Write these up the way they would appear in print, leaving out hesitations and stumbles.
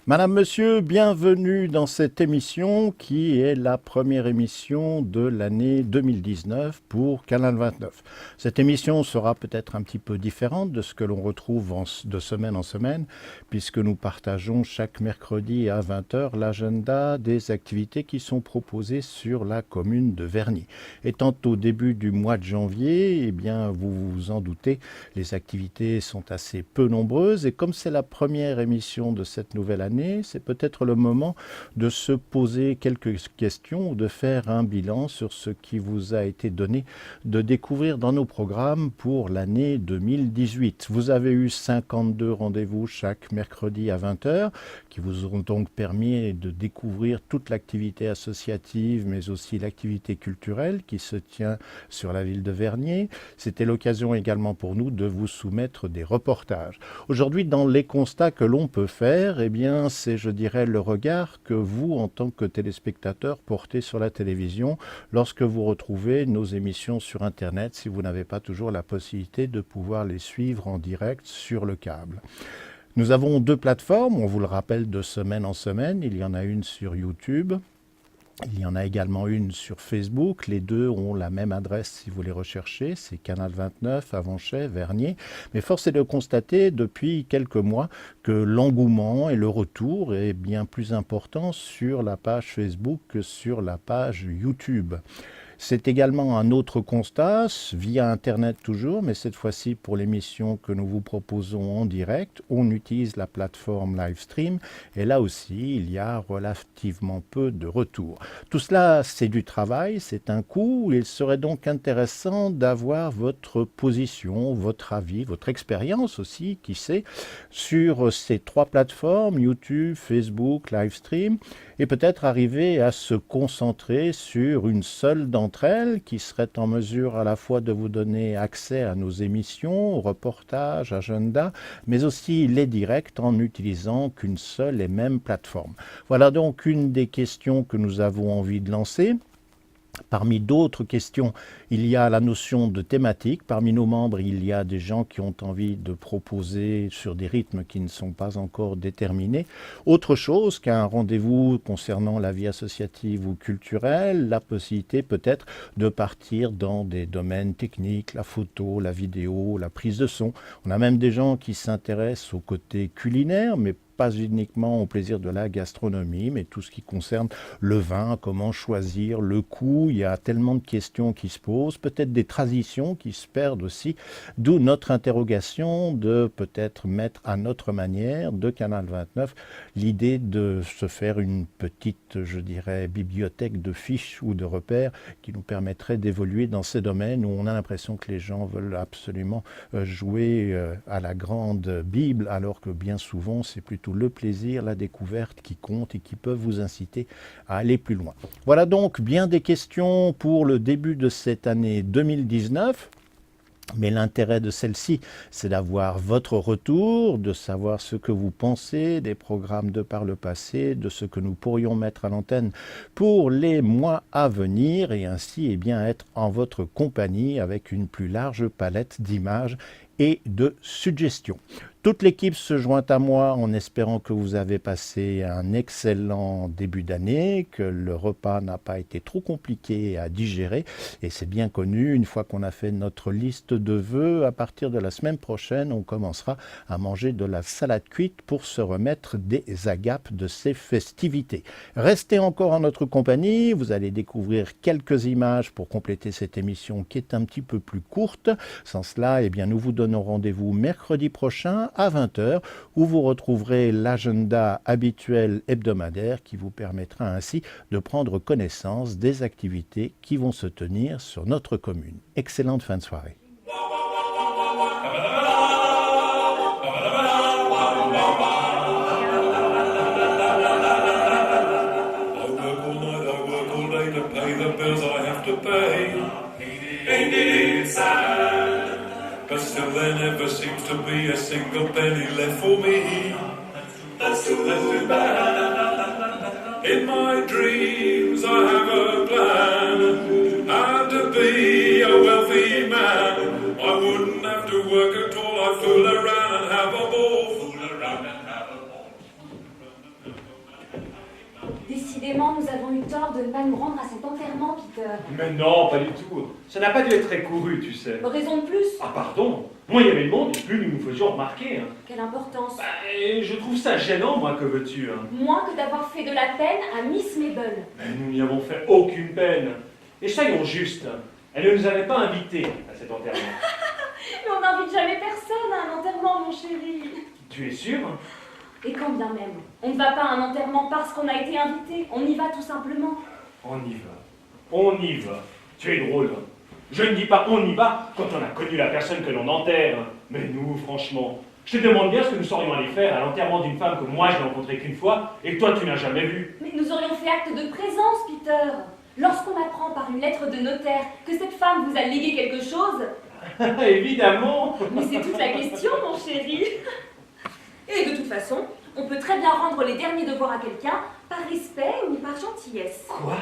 Madame, Monsieur, bienvenue dans cette émission qui est la première émission de l'année 2019 pour Canal 29. Cette émission sera peut-être un petit peu différente de ce que l'on retrouve de semaine en semaine, puisque nous partageons chaque mercredi à 20 heures l'agenda des activités qui sont proposées sur la commune de Verny. Étant au début du mois de janvier, eh bien, vous vous en doutez, les activités sont assez peu nombreuses et comme c'est la première émission de cette nouvelle année, c'est peut-être le moment de se poser quelques questions ou de faire un bilan sur ce qui vous a été donné de découvrir dans nos programmes pour l'année 2018. Vous avez eu 52 rendez-vous chaque mercredi à 20 heures qui vous ont donc permis de découvrir toute l'activité associative mais aussi l'activité culturelle qui se tient sur la ville de Vernier. C'était l'occasion également pour nous de vous soumettre des reportages. Aujourd'hui, dans les constats que l'on peut faire, eh bien, c'est, je dirais, le regard que vous, en tant que téléspectateur, portez sur la télévision lorsque vous retrouvez nos émissions sur Internet, si vous n'avez pas toujours la possibilité de pouvoir les suivre en direct sur le câble. Nous avons deux plateformes, on vous le rappelle de semaine en semaine. Il y en a une sur YouTube. Il y en a également une sur Facebook. Les deux ont la même adresse si vous les recherchez. C'est Canal 29, Avanchet, Vernier. Mais force est de constater depuis quelques mois que l'engouement et le retour est bien plus important sur la page Facebook que sur la page YouTube. C'est également un autre constat, via Internet toujours, mais cette fois-ci pour l'émission que nous vous proposons en direct, on utilise la plateforme Livestream et là aussi il y a relativement peu de retours. Tout cela c'est du travail, c'est un coût, il serait donc intéressant d'avoir votre position, votre avis, votre expérience aussi, qui sait, sur ces trois plateformes, YouTube, Facebook, Livestream, et peut-être arriver à se concentrer sur une seule d'entre elles qui serait en mesure à la fois de vous donner accès à nos émissions, reportages, agendas, mais aussi les directs en n'utilisant qu'une seule et même plateforme. Voilà donc une des questions que nous avons envie de lancer. Parmi d'autres questions, il y a la notion de thématique. Parmi nos membres, il y a des gens qui ont envie de proposer sur des rythmes qui ne sont pas encore déterminés. Autre chose qu'un rendez-vous concernant la vie associative ou culturelle, la possibilité peut-être de partir dans des domaines techniques, la photo, la vidéo, la prise de son. On a même des gens qui s'intéressent au côté culinaire, mais pas uniquement au plaisir de la gastronomie, mais tout ce qui concerne le vin, comment choisir, le coût. Il y a tellement de questions qui se posent, peut-être des traditions qui se perdent aussi, d'où notre interrogation de peut-être mettre à notre manière de Canal 29 l'idée de se faire une petite, je dirais, bibliothèque de fiches ou de repères qui nous permettrait d'évoluer dans ces domaines où on a l'impression que les gens veulent absolument jouer à la grande Bible, alors que bien souvent c'est plutôt le plaisir, la découverte qui compte et qui peuvent vous inciter à aller plus loin. Voilà donc bien des questions pour le début de cette année 2019. Mais l'intérêt de celle-ci, c'est d'avoir votre retour, de savoir ce que vous pensez des programmes de par le passé, de ce que nous pourrions mettre à l'antenne pour les mois à venir et ainsi bien, être en votre compagnie avec une plus large palette d'images et de suggestions. Toute l'équipe se joint à moi en espérant que vous avez passé un excellent début d'année, que le repas n'a pas été trop compliqué à digérer. Et c'est bien connu, une fois qu'on a fait notre liste de vœux, à partir de la semaine prochaine, on commencera à manger de la salade cuite pour se remettre des agapes de ces festivités. Restez encore en notre compagnie, vous allez découvrir quelques images pour compléter cette émission qui est un petit peu plus courte. Sans cela, eh bien, nous vous donnons rendez-vous mercredi prochain à 20 heures où vous retrouverez l'agenda habituel hebdomadaire qui vous permettra ainsi de prendre connaissance des activités qui vont se tenir sur notre commune. Excellente fin de soirée. But still there never seems to be a single penny left for me. That's too bad. In my dreams I have a plan, and to be a wealthy man. I wouldn't have to work at all, I'd fool around and have a ball. Fool around and have a ball. Décidément, nous avons eu tort de ne pas nous rendre à cet enterrement, Peter. Mais non, pas du tout. Ça n'a pas dû être très couru, tu sais. Raison de plus. Ah pardon, moins il y avait de monde, plus nous nous faisions remarquer. Hein. Quelle importance. Bah, et je trouve ça gênant, moi, que veux-tu hein. Moins que d'avoir fait de la peine à Miss Mabel. Mais nous n'y avons fait aucune peine. Et soyons justes, elle ne nous avait pas invités à cet enterrement. Mais on n'invite jamais personne à un enterrement, mon chéri. Tu es sûr? Et quand bien même, on ne va pas à un enterrement parce qu'on a été invité. On y va tout simplement. On y va. On y va. Tu es drôle. Je ne dis pas on y va quand on a connu la personne que l'on enterre. Mais nous, franchement, je te demande bien ce que nous saurions aller faire à l'enterrement d'une femme que moi je n'ai rencontrée qu'une fois et que toi tu n'as jamais vue. Mais nous aurions fait acte de présence, Peter. Lorsqu'on apprend par une lettre de notaire que cette femme vous a légué quelque chose... Évidemment. Mais c'est toute la question, mon chéri. Et de toute façon, on peut très bien rendre les derniers devoirs à quelqu'un par respect ou par gentillesse. Quoi?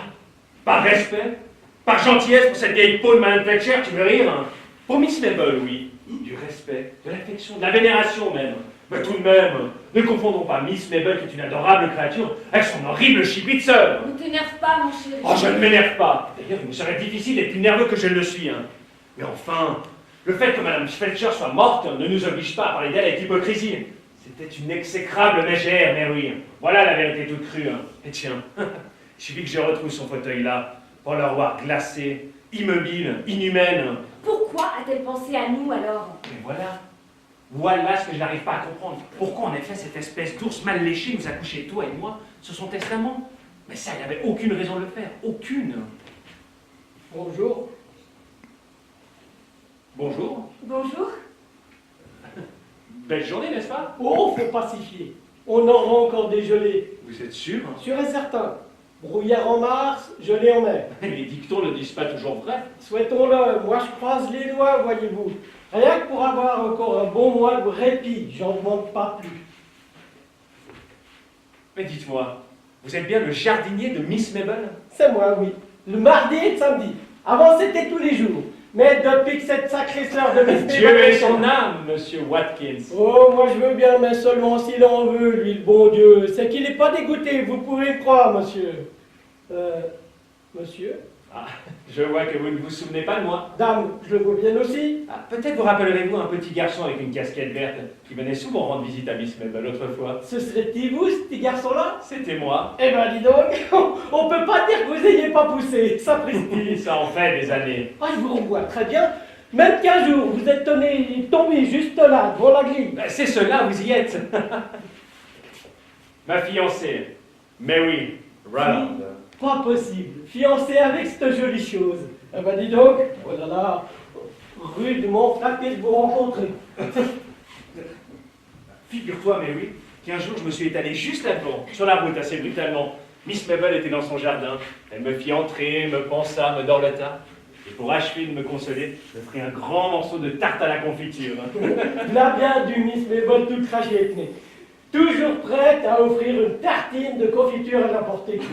Par respect? Par gentillesse pour cette vieille peau de Madame Fletcher, tu veux rire hein? Pour Miss Mabel, oui. Du respect, de l'affection, de la vénération même. Mais tout de même, ne confondons pas Miss Mabel, qui est une adorable créature, avec son horrible chibitzer. Ne t'énerve pas, mon chéri. Oh, je ne m'énerve pas. D'ailleurs, il me serait difficile d'être plus nerveux que je ne le suis. Hein. Mais enfin, le fait que Madame Fletcher soit morte ne nous oblige pas à parler d'elle avec hypocrisie. C'était une exécrable mégère, mais oui. Voilà la vérité toute crue. Hein. Et tiens, il suffit que je retrouve son fauteuil là, pour la voir glacée, immobile, inhumaine. Pourquoi a-t-elle pensé à nous alors? Mais voilà. Voilà ce que je n'arrive pas à comprendre. Pourquoi en effet cette espèce d'ours mal léché nous a couché toi et moi sur son testament? Mais ça, il n'y avait aucune raison de le faire. Aucune. Bonjour. Bonjour. Bonjour. Belle journée, n'est-ce pas? Oh, faut pas s'y fier. On aura encore des gelées. Vous êtes sûr? Sûr et certain. Brouillard en mars, gelée en mai. Les dictons ne disent pas toujours vrai. Souhaitons-le. Moi, je croise les doigts, voyez-vous. Rien que pour avoir encore un bon mois de répit, j'en demande pas plus. Mais dites-moi, vous êtes bien le jardinier de Miss Mabel? C'est moi, oui. Le mardi et le samedi. Avant, c'était tous les jours. Mais depuis que cette sacrée sœur de Miss Dieu Mabel... ait son âme, monsieur Watkins. Oh, moi je veux bien, mais seulement s'il en veut, lui, le bon Dieu. C'est qu'il n'est pas dégoûté, vous pouvez le croire, monsieur. Monsieur? Ah, je vois que vous ne vous souvenez pas de moi. Dame, je le vois bien aussi. Ah, peut-être vous rappellerez-vous un petit garçon avec une casquette verte qui venait souvent rendre visite à Miss Mabel autrefois. Ce serait-il vous, ce petit garçon-là? C'était moi. Eh ben, dis donc, on peut pas dire que vous ayez pas poussé, ça prestige. Ça en fait des années. Ah, je vous revois très bien. Même qu'un jour, vous êtes tombé juste là, devant la grille. Ben, c'est cela, vous y êtes. Ma fiancée, Mary Rowland. Pas possible. Fiancé avec cette jolie chose. Eh ben, dis donc, oh là là, rudement frappé de vous rencontrer. Figure-toi, Mary, qu'un jour je me suis étalé juste là-devant, sur la route assez brutalement. Miss Mabel était dans son jardin. Elle me fit entrer, me pensa, me dorlota. Et pour achever de me consoler, je ferai un grand morceau de tarte à la confiture. Là bien du Miss Mabel toute crachée et toujours prête à offrir une tartine de confiture à n'importe qui.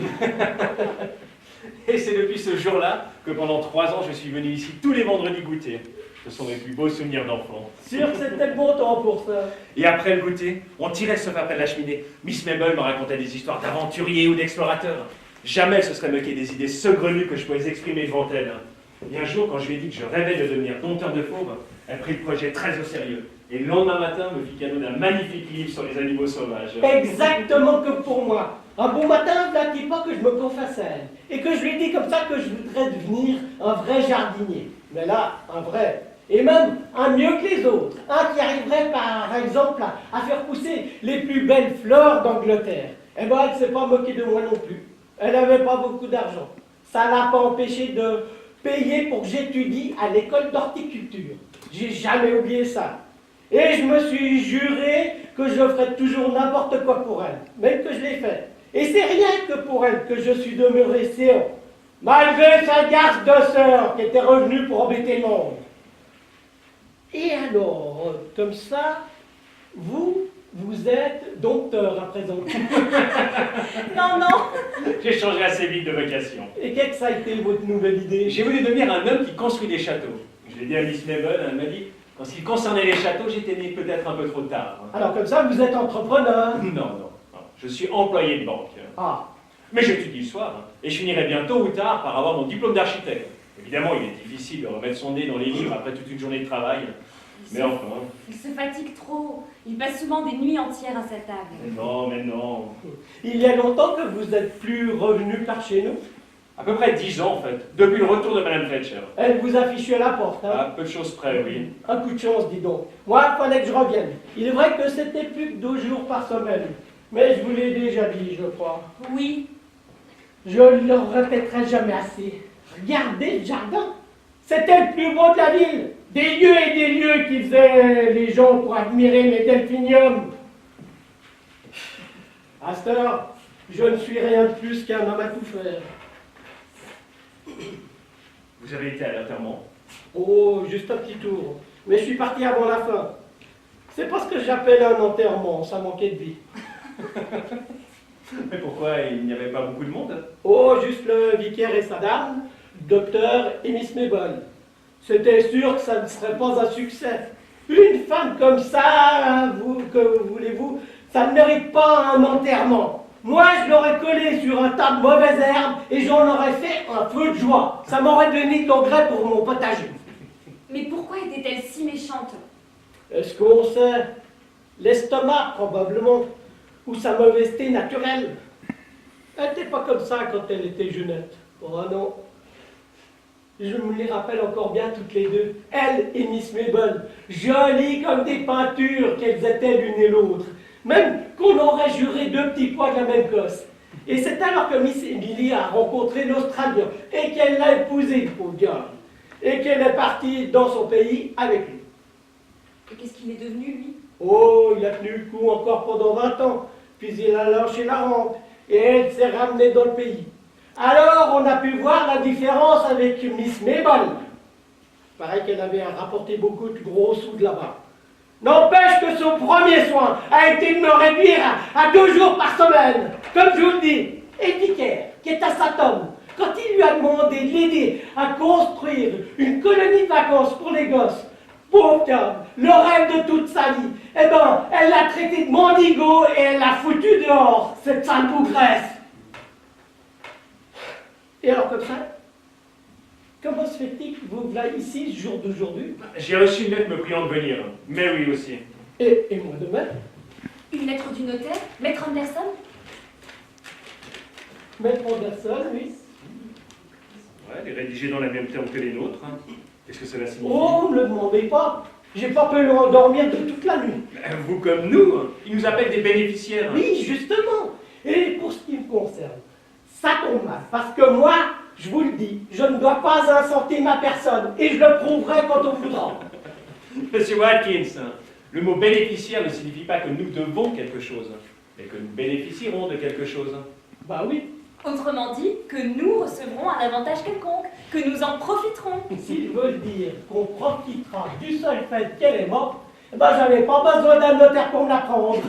Et c'est depuis ce jour-là que pendant 3 ans, je suis venu ici tous les vendredis goûter. Ce sont mes plus beaux souvenirs d'enfant. Sûr que c'était le bon temps pour ça. Et après le goûter, on tirait le sofa près de la cheminée. Miss Mabel me racontait des histoires d'aventuriers ou d'explorateurs. Jamais elle se serait moquée des idées saugrenues que je pouvais exprimer devant elle. Et un jour, quand je lui ai dit que je rêvais de devenir dompteur de fauves, elle prit le projet très au sérieux. Et le lendemain matin, me fit cadeau d'un magnifique livre sur les animaux sauvages. Exactement comme pour moi. Un bon matin, ne pas que je me confesse à elle. Et que je lui ai dit comme ça que je voudrais devenir un vrai jardinier. Mais là, un vrai. Et même un mieux que les autres. Un qui arriverait par exemple à faire pousser les plus belles fleurs d'Angleterre. Eh ben, elle ne s'est pas moquée de moi non plus. Elle n'avait pas beaucoup d'argent. Ça l'a pas empêché de payer pour que j'étudie à l'école d'horticulture. J'ai jamais oublié ça. Et je me suis juré que je ferais toujours n'importe quoi pour elle, même que je l'ai fait. Et c'est rien que pour elle que je suis demeuré séant, malgré sa garce de sœur qui était revenue pour embêter le monde. Et alors, comme ça, vous êtes dompteur à présent. Non, non. J'ai changé assez vite de vocation. Et qu'est-ce que ça a été votre nouvelle idée? J'ai voulu devenir un homme qui construit des châteaux. Je l'ai dit à Miss Mabel, elle m'a dit, en ce qui concernait les châteaux, j'étais né peut-être un peu trop tard. Alors comme ça, vous êtes entrepreneur. Non. Je suis employé de banque. Ah, Mais j'étudie le soir, hein, et je finirai bien tôt ou tard par avoir mon diplôme d'architecte. Évidemment, il est difficile de remettre son nez dans les livres après toute une journée de travail. Mais enfin... Il se fatigue trop. Il passe souvent des nuits entières à sa table. Non, mais non. Il y a longtemps que vous êtes plus revenu par chez nous. À peu près 10 ans, en fait, depuis le retour de Madame Fletcher. Elle vous a fichu à la porte, hein. À peu de choses près, oui. Un coup de chance, dis donc. Moi, il fallait que je revienne. Il est vrai que c'était plus que 2 jours par semaine. Mais je vous l'ai déjà dit, je crois. Oui. Je ne le répéterai jamais assez. Regardez le jardin. C'était le plus beau de la ville. Des lieux et des lieux qui faisaient les gens pour admirer mes delphiniums. À cette heure, je ne suis rien de plus qu'un homme à tout faire. Vous avez été à l'enterrement? Oh, juste un petit tour. Mais je suis parti avant la fin. C'est pas ce que j'appelle un enterrement, ça manquait de vie. Mais pourquoi il n'y avait pas beaucoup de monde? Oh, juste le vicaire et sa dame, le docteur et Miss Mabel. C'était sûr que ça ne serait pas un succès. Une femme comme ça, que voulez-vous, ça ne mérite pas un enterrement. Moi, je l'aurais collé sur un tas de mauvaises herbes et j'en aurais fait un feu de joie. Ça m'aurait donné de l'engrais pour mon potager. Mais pourquoi était-elle si méchante? Est-ce qu'on sait? L'estomac, probablement. Ou sa mauvaiseté naturelle. Elle n'était pas comme ça quand elle était jeunette. Oh non. Je me les rappelle encore bien toutes les deux. Elle et Miss Mabel. Jolies comme des peintures qu'elles étaient l'une et l'autre. Même qu'on aurait juré 2 petits pois de la même gosse. Et c'est alors que Miss Emily a rencontré l'Australien et qu'elle l'a épousé, au diable. Et qu'elle est partie dans son pays avec lui. Et qu'est-ce qu'il est devenu, lui? Oh, il a tenu le coup encore pendant 20 ans, puis il a lâché la rampe, et elle s'est ramenée dans le pays. Alors, on a pu voir la différence avec Miss Mabel. Pareil qu'elle avait rapporté beaucoup de gros sous de là-bas. N'empêche que son premier soin a été de me réduire à 2 jours par semaine, comme je vous le dis. Et Vicaire, qui est à Satom, quand il lui a demandé de l'aider à construire une colonie de vacances pour les gosses, pauvre diable, le rêve de toute sa vie, eh ben, elle l'a traité de mendigo et elle l'a foutu dehors, cette sale bougresse. Et alors comme ça, comment se fait-il que vous voilà ici ce jour d'aujourd'hui? J'ai reçu une lettre me priant de venir. Mary aussi. Et moi de même. Une lettre du notaire? Maître Anderson? Maître Anderson, oui. Ouais, elle est rédigée dans la même terme que les nôtres. Hein. Qu'est-ce que cela signifie? Oh, ne me le demandez pas. J'ai pas pu dormir de toute la nuit. Vous comme nous, hein. Ils nous appellent des bénéficiaires. Oui, justement. Et pour ce qui me concerne, ça tombe mal. Parce que moi, je vous le dis, je ne dois pas un centime à personne. Et je le prouverai quand on voudra. Monsieur Watkins, le mot bénéficiaire ne signifie pas que nous devons quelque chose, mais que nous bénéficierons de quelque chose. Bah oui. Autrement dit, que nous recevrons un avantage quelconque, que nous en profiterons. S'ils veulent dire qu'on profitera du seul fait qu'elle est morte, eh ben j'avais pas besoin d'un notaire pour me l'apprendre.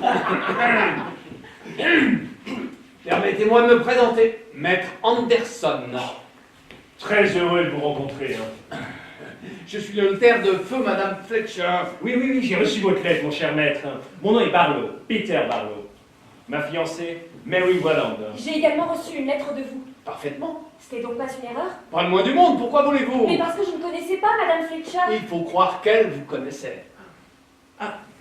Permettez-moi de me présenter, Maître Anderson. Très heureux de vous rencontrer. Hein. Je suis le notaire de feu Madame Fletcher. Oui, j'ai reçu votre lettre, mon cher maître. Mon nom est Barlow, Peter Barlow. Ma fiancée, Mary Welland. J'ai également reçu une lettre de vous. Parfaitement. C'était donc pas une erreur? Pas le moins du monde, pourquoi voulez-vous? Mais parce que je ne connaissais pas Madame Fletcher. Il faut croire qu'elle vous connaissait.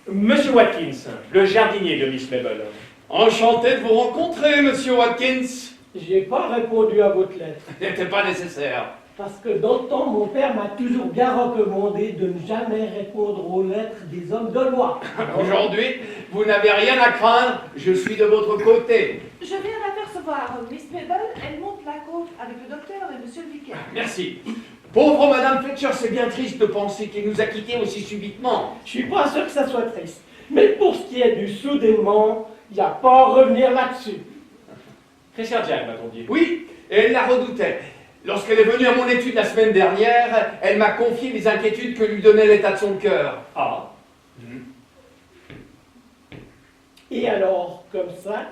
Monsieur Watkins, le jardinier de Miss Mabel. Enchanté de vous rencontrer, Monsieur Watkins. J'ai pas répondu à votre lettre. N'était pas nécessaire. Parce que dans le temps, mon père m'a toujours bien recommandé de ne jamais répondre aux lettres des hommes de loi. Aujourd'hui, vous n'avez rien à craindre, je suis de votre côté. Je viens d'apercevoir Miss Mabel, elle monte la côte avec le docteur et monsieur le vicaire. Merci. Pauvre Madame Fletcher, c'est bien triste de penser qu'il nous a quittés aussi subitement. Je suis pas sûr que ça soit triste. Mais pour ce qui est du soudainement, il n'y a pas à revenir là-dessus. Christian Jack, m'a-t-on dit. Oui, et elle la redoutait. Lorsqu'elle est venue à mon étude la semaine dernière, elle m'a confié les inquiétudes que lui donnait l'état de son cœur. Ah. Et alors, comme ça,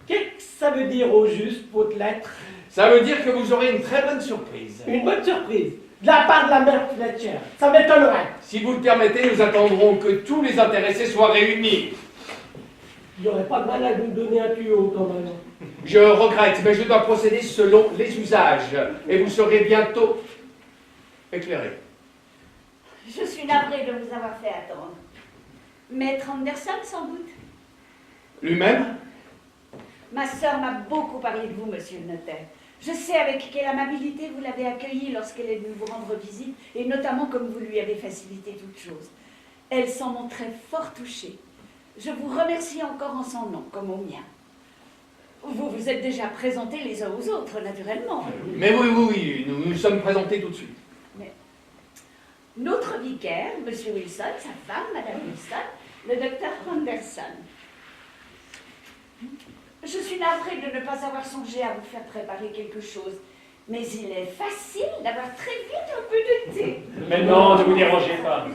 qu'est-ce que ça veut dire au juste, votre lettre? Ça veut dire que vous aurez une très bonne surprise. Une bonne surprise, de la part de la mère Fletcher. Ça m'étonnerait. Si vous le permettez, nous attendrons que tous les intéressés soient réunis. Il n'y aurait pas de mal à nous donner un tuyau quand même. Je regrette, mais je dois procéder selon les usages. Et vous serez bientôt éclairé. Je suis navrée de vous avoir fait attendre. Maître Anderson, sans doute. Lui-même? Ma sœur m'a beaucoup parlé de vous, monsieur le notaire. Je sais avec quelle amabilité vous l'avez accueillie lorsqu'elle est venue vous rendre visite, et notamment comme vous lui avez facilité toute chose. Elle s'en montrait fort touchée. Je vous remercie encore en son nom, comme au mien. Vous vous êtes déjà présentés les uns aux autres, naturellement. Mais oui, nous nous sommes présentés tout de suite. Mais notre vicaire, monsieur Wilson, sa femme, madame Wilson, le docteur Anderson. Je suis navrée de ne pas avoir songé à vous faire préparer quelque chose, mais il est facile d'avoir très vite un peu de thé. Mais non, ne vous dérangez pas.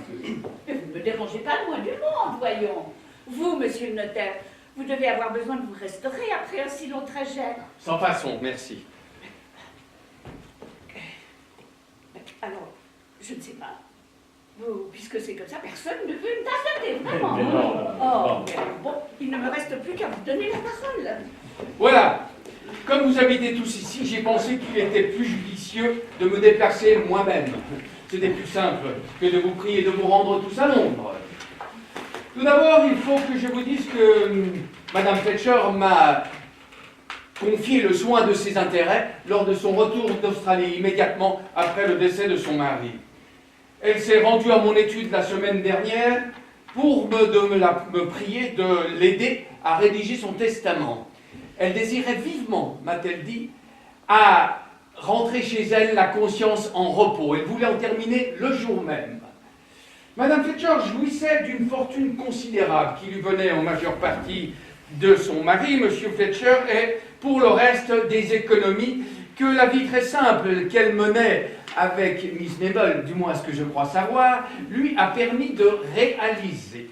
Mais vous ne me dérangez pas loin du monde, voyons. Vous, monsieur le notaire, vous devez avoir besoin de vous restaurer après un si long trajet. Sans façon, merci. Alors, je ne sais pas. Vous, puisque c'est comme ça, personne ne veut une tasse de thé, vraiment. Mais non. Oh, mais bon, il ne me reste plus qu'à vous donner la parole. Voilà. Comme vous habitez tous ici, j'ai pensé qu'il était plus judicieux de me déplacer moi-même. C'était plus simple que de vous prier de vous rendre tous à Londres. Tout d'abord, il faut que je vous dise que Madame Fletcher m'a confié le soin de ses intérêts lors de son retour d'Australie, immédiatement après le décès de son mari. Elle s'est rendue à mon étude la semaine dernière pour me prier de l'aider à rédiger son testament. Elle désirait vivement, m'a-t-elle dit, à rentrer chez elle la conscience en repos. Elle voulait en terminer le jour même. Madame Fletcher jouissait d'une fortune considérable qui lui venait en majeure partie de son mari, Monsieur Fletcher, et pour le reste des économies que la vie très simple qu'elle menait avec Miss Mabel, du moins ce que je crois savoir, lui a permis de réaliser.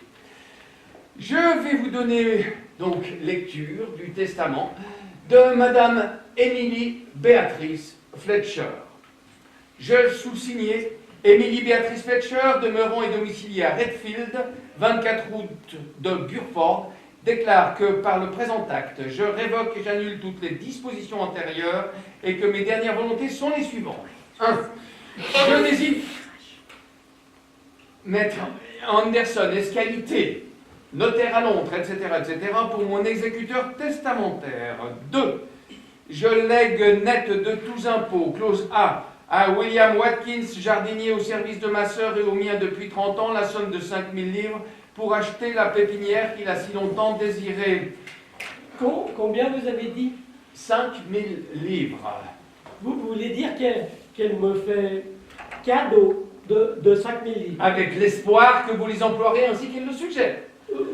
Je vais vous donner donc lecture du testament de Madame Emily Beatrice Fletcher. Je sous-signais Emily Beatrice Fletcher, demeurant et domiciliée à Redfield, 24 route de Burford, déclare que par le présent acte, je révoque et j'annule toutes les dispositions antérieures et que mes dernières volontés sont les suivantes. 1. Je n'hésite, Maître Anderson, escalité, notaire à Londres, etc., pour mon exécuteur testamentaire. 2. Je lègue net de tous impôts, clause A, à William Watkins, jardinier au service de ma sœur et au mien depuis 30 ans, la somme de 5 000 livres pour acheter la pépinière qu'il a si longtemps désirée. Combien vous avez dit? 5 000 livres. Vous voulez dire qu'elle me fait cadeau de 5 000 livres? Avec l'espoir que vous les emploierez ainsi qu'il le suggère.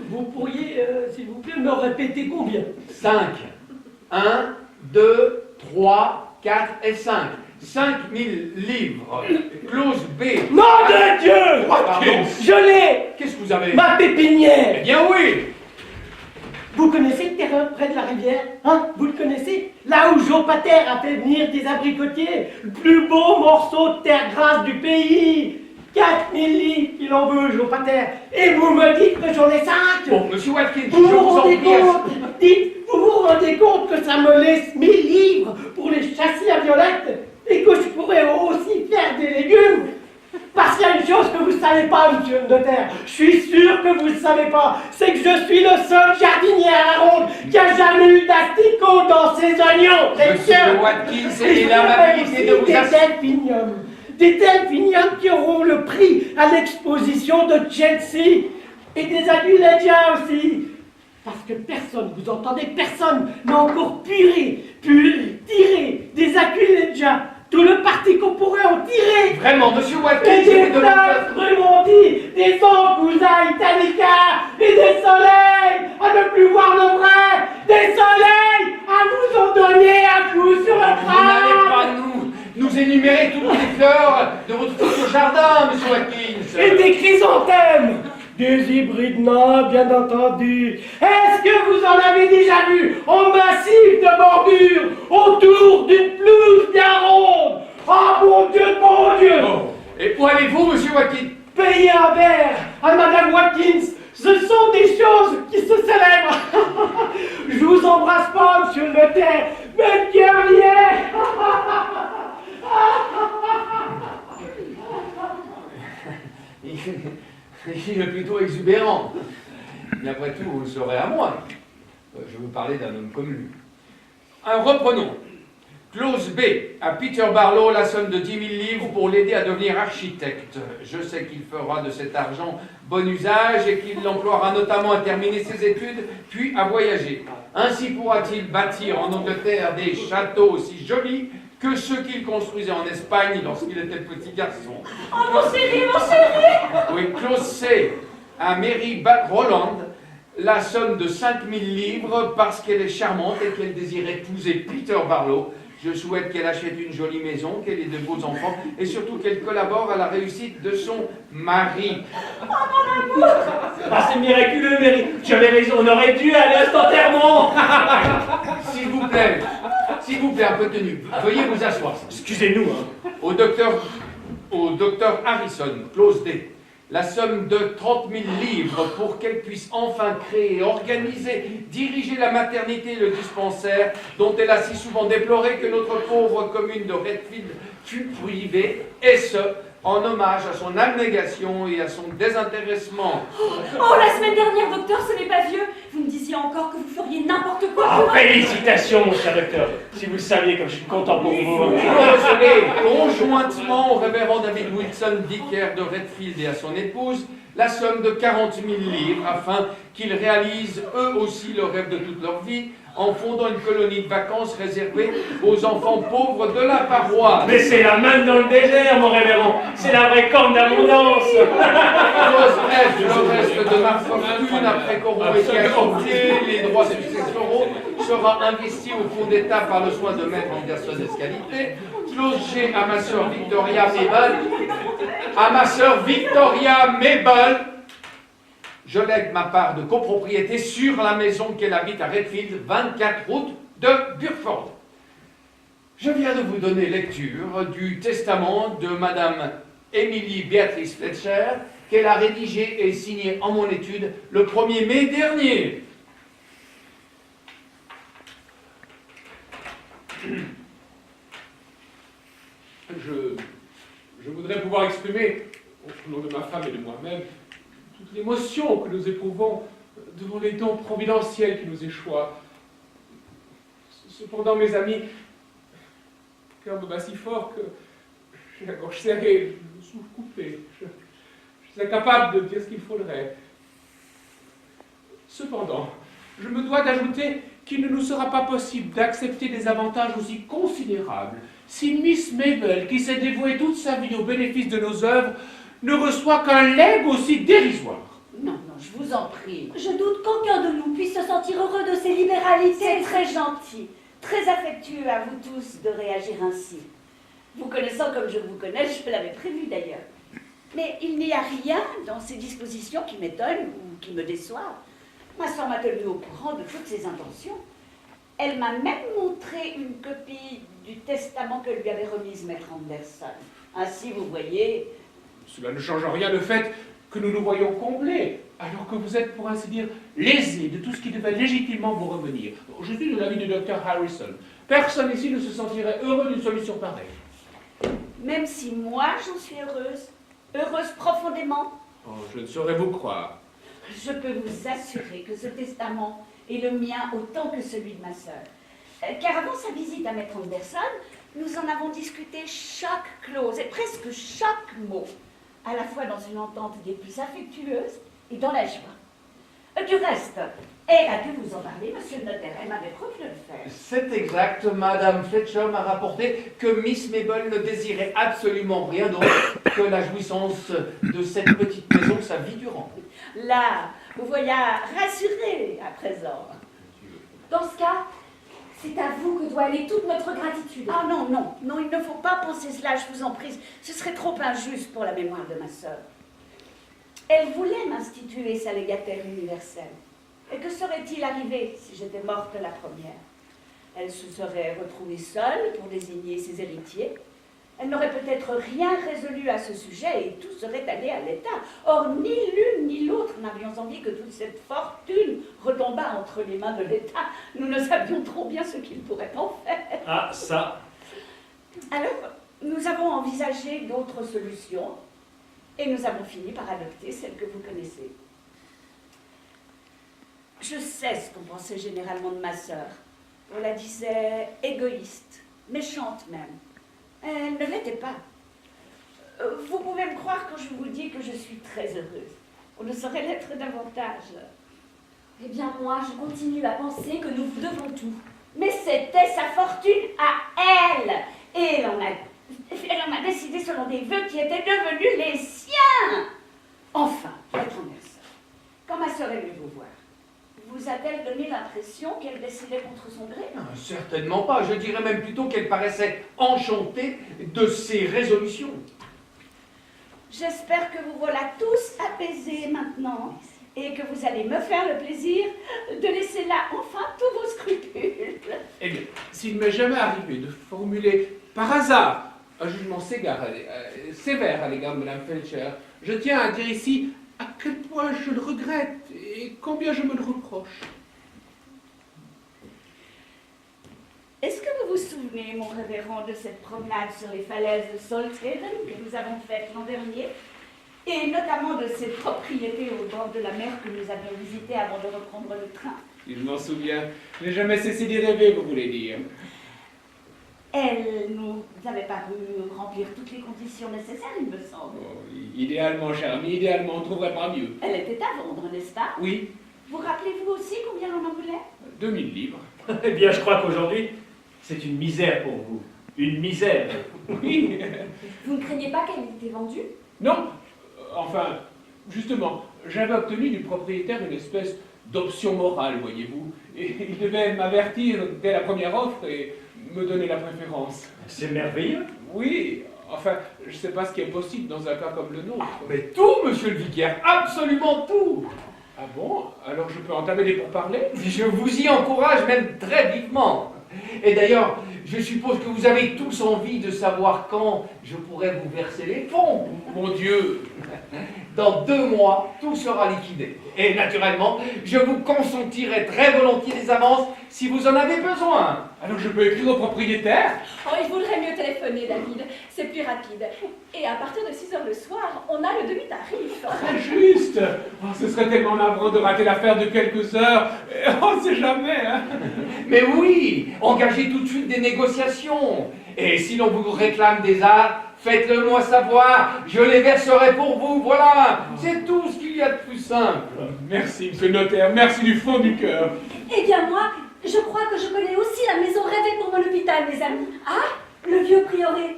Vous pourriez, s'il vous plaît, me répéter combien? 5. 1, 2, 3, 4 et 5. 5 000 livres. Clause B. Nom de Dieu! Pardon. Je l'ai! Qu'est-ce que vous avez? Ma pépinière! Eh bien oui. Vous connaissez le terrain près de la rivière? Hein? Vous le connaissez? Là où Joe Pater a fait venir des abricotiers, le plus beau morceau de terre grasse du pays. 4 000 livres qu'il en veut, Joe Pater. Et vous me dites que j'en ai 5? Bon, monsieur Watkins, Vous je vous vous en rendez prie. compte? Dites, vous vous rendez compte que ça me laisse 1000 livres pour les châssis à violettes et que je pourrais aussi faire des légumes? Parce qu'il y a une chose que vous ne savez pas, monsieur le notaire, je suis sûr que vous ne le savez pas, c'est que je suis le seul jardinier à la ronde qui a jamais eu d'asticot dans ses oignons. Monsieur Watkins, et l'amabilité de vous des delphiniums qui auront le prix à l'exposition de Chelsea et des aguillégias aussi. Parce que personne, vous entendez, personne n'a encore tiré des aguillégias. Tout le parti qu'on pourrait en tirer. Vraiment, monsieur Watkins, Et des fleurs Brumondi, des Angusa Italica et des soleils à ne plus voir le vrai, des soleils à vous en donner un coup sur le vous n'allez crâne. pas nous énumérer toutes les fleurs de votre futur jardin, monsieur Watkins. Et des chrysanthèmes, des hybrides nains, bien entendu. Est-ce que vous en avez déjà vu en massif de bordure autour d'une pelouse bien ronde? Ah, mon Dieu, mon Dieu! Oh. Et où allez-vous, monsieur Watkins? Payer un verre à Madame Watkins Ce sont des choses qui se célèbrent. Je vous embrasse pas, monsieur le notaire, mais guerrier. Il est plutôt exubérant. Mais après tout, vous le saurez à moi. Je veux parler d'un homme comme lui. Reprenons. Clause B. À Peter Barlow la somme de 10 000 livres pour l'aider à devenir architecte. Je sais qu'il fera de cet argent bon usage et qu'il l'emploiera notamment à terminer ses études, puis à voyager. Ainsi pourra-t-il bâtir en Angleterre des châteaux aussi jolis que ceux qu'il construisait en Espagne lorsqu'il était petit garçon. Oh mon chéri, mon chéri! Oui, clause C. À Mary Roland la somme de 5 000 livres parce qu'elle est charmante et qu'elle désire épouser Peter Barlow. Je souhaite qu'elle achète une jolie maison, qu'elle ait de beaux enfants et surtout qu'elle collabore à la réussite de son mari. Oh mon amour! Ah, c'est miraculeux, Mary. J'avais raison, on aurait dû aller à cet enterrement. S'il vous plaît, un peu tenu. Veuillez vous asseoir. Excusez-nous, hein. Au docteur Harrison, clause D. La somme de 30 000 livres pour qu'elle puisse enfin créer, organiser, diriger la maternité et le dispensaire dont elle a si souvent déploré que notre pauvre commune de Redfield fut privée, et ce, en hommage à son abnégation et à son désintéressement. Oh, la semaine dernière, docteur, ce n'est pas vieux. Vous me disiez encore que vous feriez n'importe quoi Oh, pour... félicitations, mon cher docteur. Si vous saviez comme je suis content pour vous. Conjointement au révérend David Wilson, vicaire de Redfield, et à son épouse, la somme de 40 000 livres afin qu'ils réalisent eux aussi le rêve de toute leur vie en fondant une colonie de vacances réservée aux enfants pauvres de la paroisse. Mais c'est la manne dans le désert, mon révérend. C'est la vraie corne d'abondance. Bref, le reste de ma fortune, après qu'auront été acceptés les droits successoraux, sera investi au fonds d'État par le soin de maître Anderson Escalité. Clause G à ma sœur Victoria Mabel. À ma sœur Victoria Mabel, je lègue ma part de copropriété sur la maison qu'elle habite à Redfield, 24 route de Burford. Je viens de vous donner lecture du testament de Madame Emily Beatrice Fletcher, qu'elle a rédigé et signé en mon étude le 1er mai dernier. Je voudrais pouvoir exprimer, au nom de ma femme et de moi-même, toute l'émotion que nous éprouvons devant les dons providentiels qui nous échoient. Cependant, mes amis, le cœur me bat si fort que j'ai la gorge serrée, le souffle coupé. Je suis incapable de dire ce qu'il faudrait. Cependant, je me dois d'ajouter qu'il ne nous sera pas possible d'accepter des avantages aussi considérables si Miss Mabel, qui s'est dévouée toute sa vie au bénéfice de nos œuvres, ne reçoit qu'un legs aussi dérisoire. Non, je vous en prie. Je doute qu'aucun de nous puisse se sentir heureux de ces libéralités. C'est très gentil, très affectueux à vous tous de réagir ainsi. Vous connaissant comme je vous connais, je l'avais prévu d'ailleurs. Mais il n'y a rien dans ces dispositions qui m'étonne ou qui me déçoit. Ma soeur m'a tenu au courant de toutes ses intentions. Elle m'a même montré une copie du testament que lui avait remise Maître Anderson. Ainsi, vous voyez... Cela ne change rien le fait que nous nous voyons comblés, alors que vous êtes, pour ainsi dire, lésés de tout ce qui devait légitimement vous revenir. Je suis de l'avis du docteur Harrison. Personne ici ne se sentirait heureux d'une solution pareille. Même si moi, j'en suis heureuse profondément, Oh, je ne saurais vous croire. je peux vous assurer que ce testament est le mien autant que celui de ma sœur. Car avant sa visite à Maître Anderson, nous en avons discuté chaque clause et presque chaque mot, à la fois dans une entente des plus affectueuses et dans la joie. Du reste, elle a dû vous en parler, monsieur le notaire, elle m'avait promis de le faire. C'est exact, Madame Fletcher m'a rapporté que Miss Mabel ne désirait absolument rien d'autre que la jouissance de cette petite maison sa vie durant. Là, vous voyez rassuré à présent. Dans ce cas, c'est à vous que doit aller toute notre gratitude. Ah non, il ne faut pas penser cela, je vous en prie. Ce serait trop injuste pour la mémoire de ma sœur. Elle voulait m'instituer sa légataire universelle. Et que serait-il arrivé si j'étais morte la première? Elle se serait retrouvée seule pour désigner ses héritiers. Elle n'aurait peut-être rien résolu à ce sujet et tout serait allé à l'État. Or, ni l'une ni l'autre n'avions envie que toute cette fortune retombât entre les mains de l'État. Nous ne savions trop bien ce qu'il pourrait en faire. Ah, ça. Alors, nous avons envisagé d'autres solutions et nous avons fini par adopter celle que vous connaissez. Je sais ce qu'on pensait généralement de ma sœur. On la disait égoïste, méchante même. Elle ne l'était pas. Vous pouvez me croire quand je vous dis que je suis très heureuse. On ne saurait l'être davantage. Eh bien, moi, je continue à penser que nous vous devons tout. Mais c'était sa fortune à elle. Et elle en a décidé selon des vœux qui étaient devenus les siens. Enfin, votre mère sœur, quand ma sœur est venue vous voir, vous a-t-elle donné l'impression qu'elle décidait contre son gré? Certainement pas. Je dirais même plutôt qu'elle paraissait enchantée de ses résolutions. J'espère que vous voilà tous apaisés maintenant et que vous allez me faire le plaisir de laisser là enfin tous vos scrupules. Eh bien, s'il m'est jamais arrivé de formuler par hasard un jugement sévère à l'égard de Mme Felcher, je tiens à dire ici à quel point je le regrette et combien je me le reproche. Est-ce que vous vous souvenez, mon révérend, de cette promenade sur les falaises de Salzwedel que nous avons faite l'an dernier, et notamment de cette propriété au bord de la mer que nous avions visitée avant de reprendre le train? Je m'en souviens. Je n'ai jamais cessé d'y rêver, vous voulez dire. Elle nous avait paru remplir toutes les conditions nécessaires, il me semble. Oh, idéalement, cher ami, idéalement, on ne trouverait pas mieux. Elle était à vendre, n'est-ce pas? Oui, Vous rappelez-vous aussi combien on en voulait? 2000 livres. Eh bien, je crois qu'aujourd'hui, c'est une misère pour vous. Une misère. Oui. Vous ne craignez pas qu'elle ait été vendue? Non, enfin, justement, j'avais obtenu du propriétaire une espèce d'option morale, voyez-vous. Et il devait m'avertir dès la première offre et me donner la préférence. C'est merveilleux. Oui, enfin, je ne sais pas ce qui est possible dans un cas comme le nôtre. Mais tout, monsieur le vicaire, absolument tout. Ah bon? Alors je peux entamer des pourparlers? Je vous y encourage même très vivement. Et d'ailleurs, je suppose que vous avez tous envie de savoir quand je pourrai vous verser les fonds. Mon Dieu! Dans 2 mois, tout sera liquidé. Et naturellement, je vous consentirai très volontiers des avances si vous en avez besoin. Alors je peux écrire au propriétaire? Oh, il vaudrait mieux téléphoner, David. C'est plus rapide. Et à partir de 6 heures le soir, on a le demi-tarif. Très juste! Oh, ce serait tellement navrant de rater l'affaire de quelques heures. On ne sait jamais, hein? Mais oui, engagez tout de suite des négociations. Et si l'on vous réclame des arts, faites-le moi savoir, je les verserai pour vous, voilà. C'est tout ce qu'il y a de plus simple. Merci, monsieur le notaire, merci du fond du cœur. Eh bien, moi, je crois que je connais aussi la maison rêvée pour mon hôpital, mes amis. Ah, le vieux prieuré.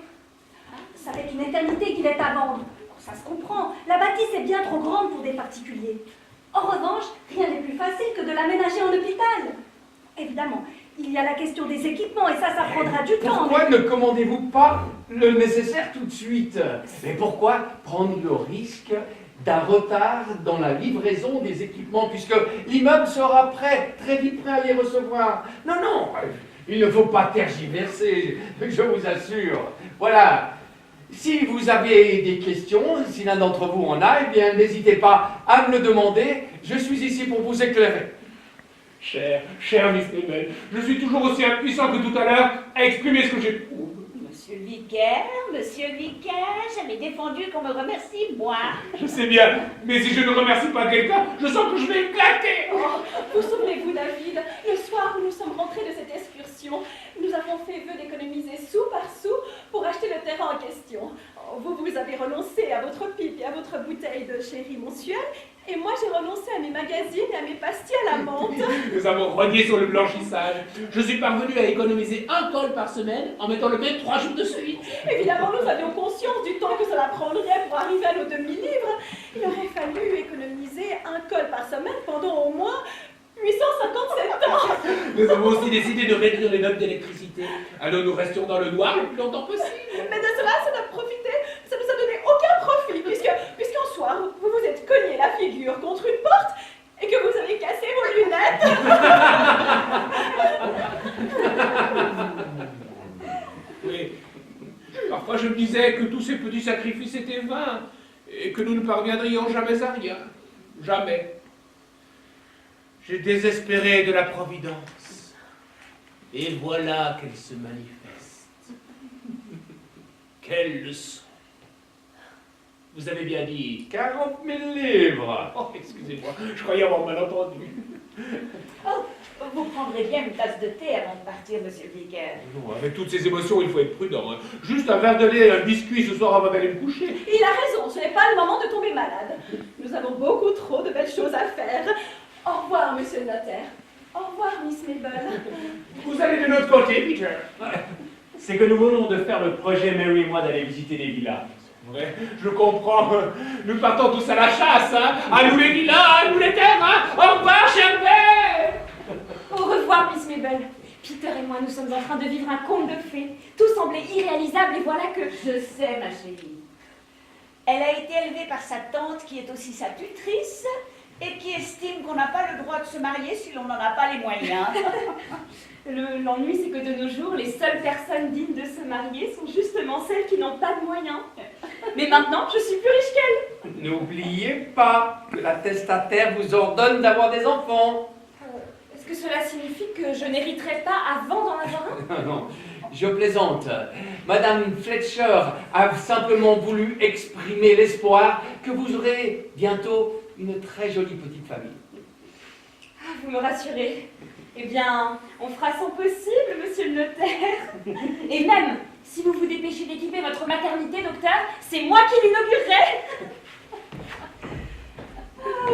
Ça fait une éternité qu'il est à vendre. Bon, ça se comprend. La bâtisse est bien trop grande pour des particuliers. En revanche, rien n'est plus facile que de l'aménager en hôpital. Évidemment, il y a la question des équipements et ça prendra du temps. Pourquoi ne commandez-vous pas le nécessaire tout de suite? Mais pourquoi prendre le risque d'un retard dans la livraison des équipements puisque l'immeuble sera prêt, très vite prêt à les recevoir? Non, non, il ne faut pas tergiverser, je vous assure. Voilà. Si vous avez des questions, si l'un d'entre vous en a, eh bien n'hésitez pas à me le demander. Je suis ici pour vous éclairer. Cher Miss Mabel, je suis toujours aussi impuissant que tout à l'heure à exprimer ce que j'éprouve. Monsieur le vicaire, j'avais défendu qu'on me remercie, moi. Je sais bien, mais si je ne remercie pas quelqu'un, je sens que je vais éclater. Oh, vous souvenez-vous, David, le soir où nous sommes rentrés de cette excursion, nous avons fait vœu d'économiser sou par sou pour acheter le terrain en question. Oh, vous avez renoncé à votre pipe et à votre bouteille de sherry mensuel, et moi j'ai renoncé à mes magazines et à mes pastilles à la menthe. Nous avons rogné sur le blanchissage. Je suis parvenu à économiser 1 col par semaine en mettant le même 3 jours de suite. Évidemment, nous avions conscience du temps que cela prendrait pour arriver à nos demi-livres. Il aurait fallu économiser 1 col par semaine pendant au moins 857 ans. Nous avons aussi décidé de réduire les notes d'électricité. Alors nous restions dans le noir le plus longtemps possible. Mais de cela, ça n'a profité, ça nous a donné aucun profit, puisqu'en soir, vous vous êtes cogné la figure contre une porte et que vous avez cassé vos lunettes. Oui, parfois je me disait que tous ces petits sacrifices étaient vains et que nous ne parviendrions jamais à rien. Jamais. J'ai désespéré de la Providence. Et voilà qu'elle se manifeste. Quelle leçon! Vous avez bien dit 40 000 livres. Oh, excusez-moi, je croyais avoir mal entendu. Oh, vous prendrez bien une tasse de thé avant de partir, monsieur le vicaire. Non, avec toutes ces émotions, il faut être prudent. Hein. Juste un verre de lait et un biscuit ce soir avant d'aller me coucher. Il a raison, ce n'est pas le moment de tomber malade. Nous avons beaucoup trop de belles choses à faire. Au revoir, monsieur le notaire. Au revoir, Miss Mabel. Vous allez de notre côté, Peter. C'est que nous venons de faire le projet Mary et moi d'aller visiter les villas. Ouais, je comprends. Nous partons tous à la chasse, hein. À nous les villas, à nous les terres, hein. Au revoir, chère père. Au revoir, Miss Mabel. Peter et moi, nous sommes en train de vivre un conte de fées. Tout semblait irréalisable et voilà que... Je sais, ma chérie. Elle a été élevée par sa tante qui est aussi sa tutrice et qui estime qu'on n'a pas le droit de se marier si l'on n'en a pas les moyens. L'ennui, c'est que de nos jours, les seules personnes dignes de se marier sont justement celles qui n'ont pas de moyens. Mais maintenant, je suis plus riche qu'elle. N'oubliez pas que la testataire vous ordonne d'avoir des enfants. Est-ce que cela signifie que je n'hériterai pas avant d'en avoir un? Non, je plaisante. Madame Fletcher a simplement voulu exprimer l'espoir que vous aurez bientôt une très jolie petite famille. Ah, vous me rassurez. Eh bien, on fera son possible, monsieur le notaire. Et même, si vous vous dépêchez d'équiper votre maternité, docteur, c'est moi qui l'inaugurerai.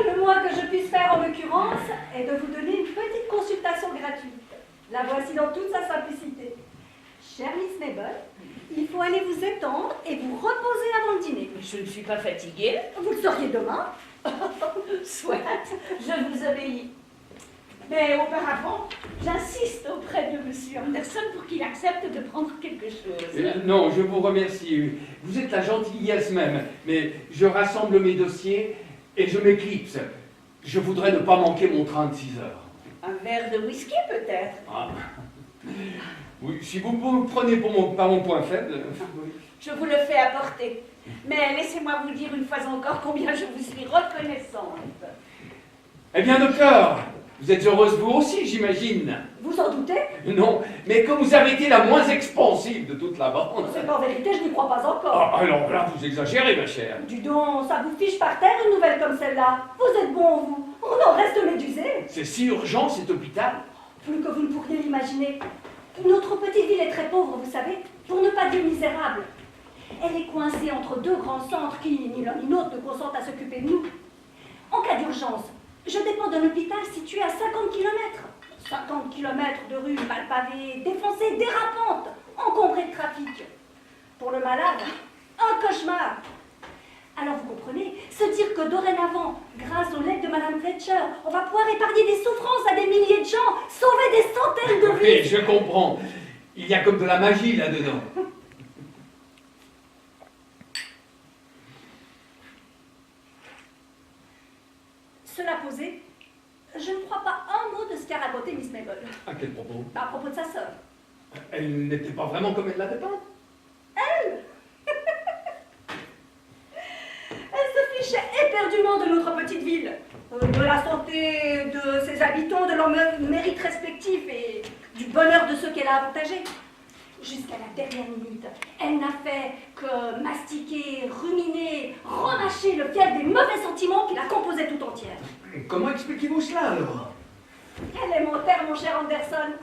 Le moins que je puisse faire en l'occurrence est de vous donner une petite consultation gratuite. La voici dans toute sa simplicité. Chère Miss Mabel, il faut aller vous étendre et vous reposer avant le dîner. Mais je ne suis pas fatiguée. Vous le sauriez demain. Soit, je vous obéis. Mais auparavant, j'insiste auprès de monsieur Anderson pour qu'il accepte de prendre quelque chose. Non, je vous remercie. Vous êtes la gentillesse même, mais je rassemble mes dossiers et je m'éclipse. Je voudrais ne pas manquer mon train de 6 heures. Un verre de whisky peut-être. Ah. Oui, si vous me prenez par mon point faible. Oui. Je vous le fais apporter. Mais laissez-moi vous dire une fois encore combien je vous suis reconnaissante. Eh bien, docteur, vous êtes heureuse vous aussi, j'imagine. Vous en doutez? Non, mais comme vous avez été la moins expansive de toute la bande. C'est qu'en vérité, je n'y crois pas encore. Ah, alors là, vous exagérez, ma chère. Du donc, ça vous fiche par terre une nouvelle comme celle-là. Vous êtes bon, vous. On en reste médusé. C'est si urgent, cet hôpital. Plus que vous ne pourriez l'imaginer. Notre petite ville est très pauvre, vous savez, pour ne pas dire misérable. Elle est coincée entre deux grands centres qui, ni l'un ni l'autre, ne consentent à s'occuper de nous. En cas d'urgence, je dépends d'un hôpital situé à 50 km. 50 km de rues mal pavées, défoncées, dérapantes, encombrées de trafic. Pour le malade, un cauchemar. Alors vous comprenez, se dire que dorénavant, grâce aux lettres de Madame Fletcher, on va pouvoir épargner des souffrances à des milliers de gens, sauver des centaines de vies. Oui, je comprends. Il y a comme de la magie là-dedans. Cela posé, je ne crois pas un mot de ce qu'a raconté Miss Mabel. À quel propos? À propos de sa sœur. Elle n'était pas vraiment comme elle l'a dépeinte. Elle Elle se fichait éperdument de notre petite ville, de la santé de ses habitants, de leurs mérites respectifs et du bonheur de ceux qu'elle a avantagés. Jusqu'à la dernière minute, elle n'a fait que mastiquer, ruminer, remâcher le fiel des mauvais sentiments qui la composaient tout entière. Comment expliquez-vous cela alors? Elle est menteur, mon cher Anderson.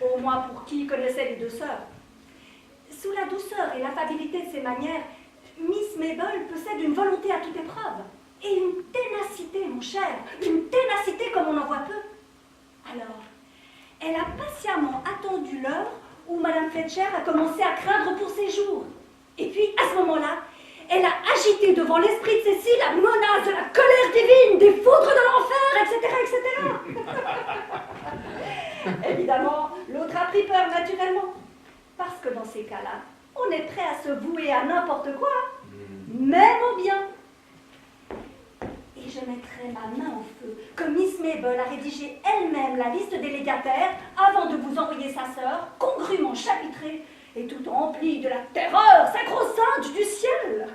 Au moins pour qui connaissait les deux sœurs. Sous la douceur et l'affabilité de ses manières, Miss Mabel possède une volonté à toute épreuve. Et une ténacité, mon cher. Une ténacité comme on en voit peu. Alors, elle a patiemment attendu l'heure où Madame Fletcher a commencé à craindre pour ses jours. Et puis, à ce moment-là, elle a agité devant l'esprit de Cécile la menace de la colère divine, des foudres de l'enfer, etc., etc. Évidemment, l'autre a pris peur naturellement. Parce que dans ces cas-là, on est prêt à se vouer à n'importe quoi, même au bien. Et je mettrai ma main au feu que Miss Mabel a rédigé elle-même la liste des légataires avant de vous envoyer sa sœur, congrument chapitrée, et toute remplie de la terreur sacro-sainte du ciel.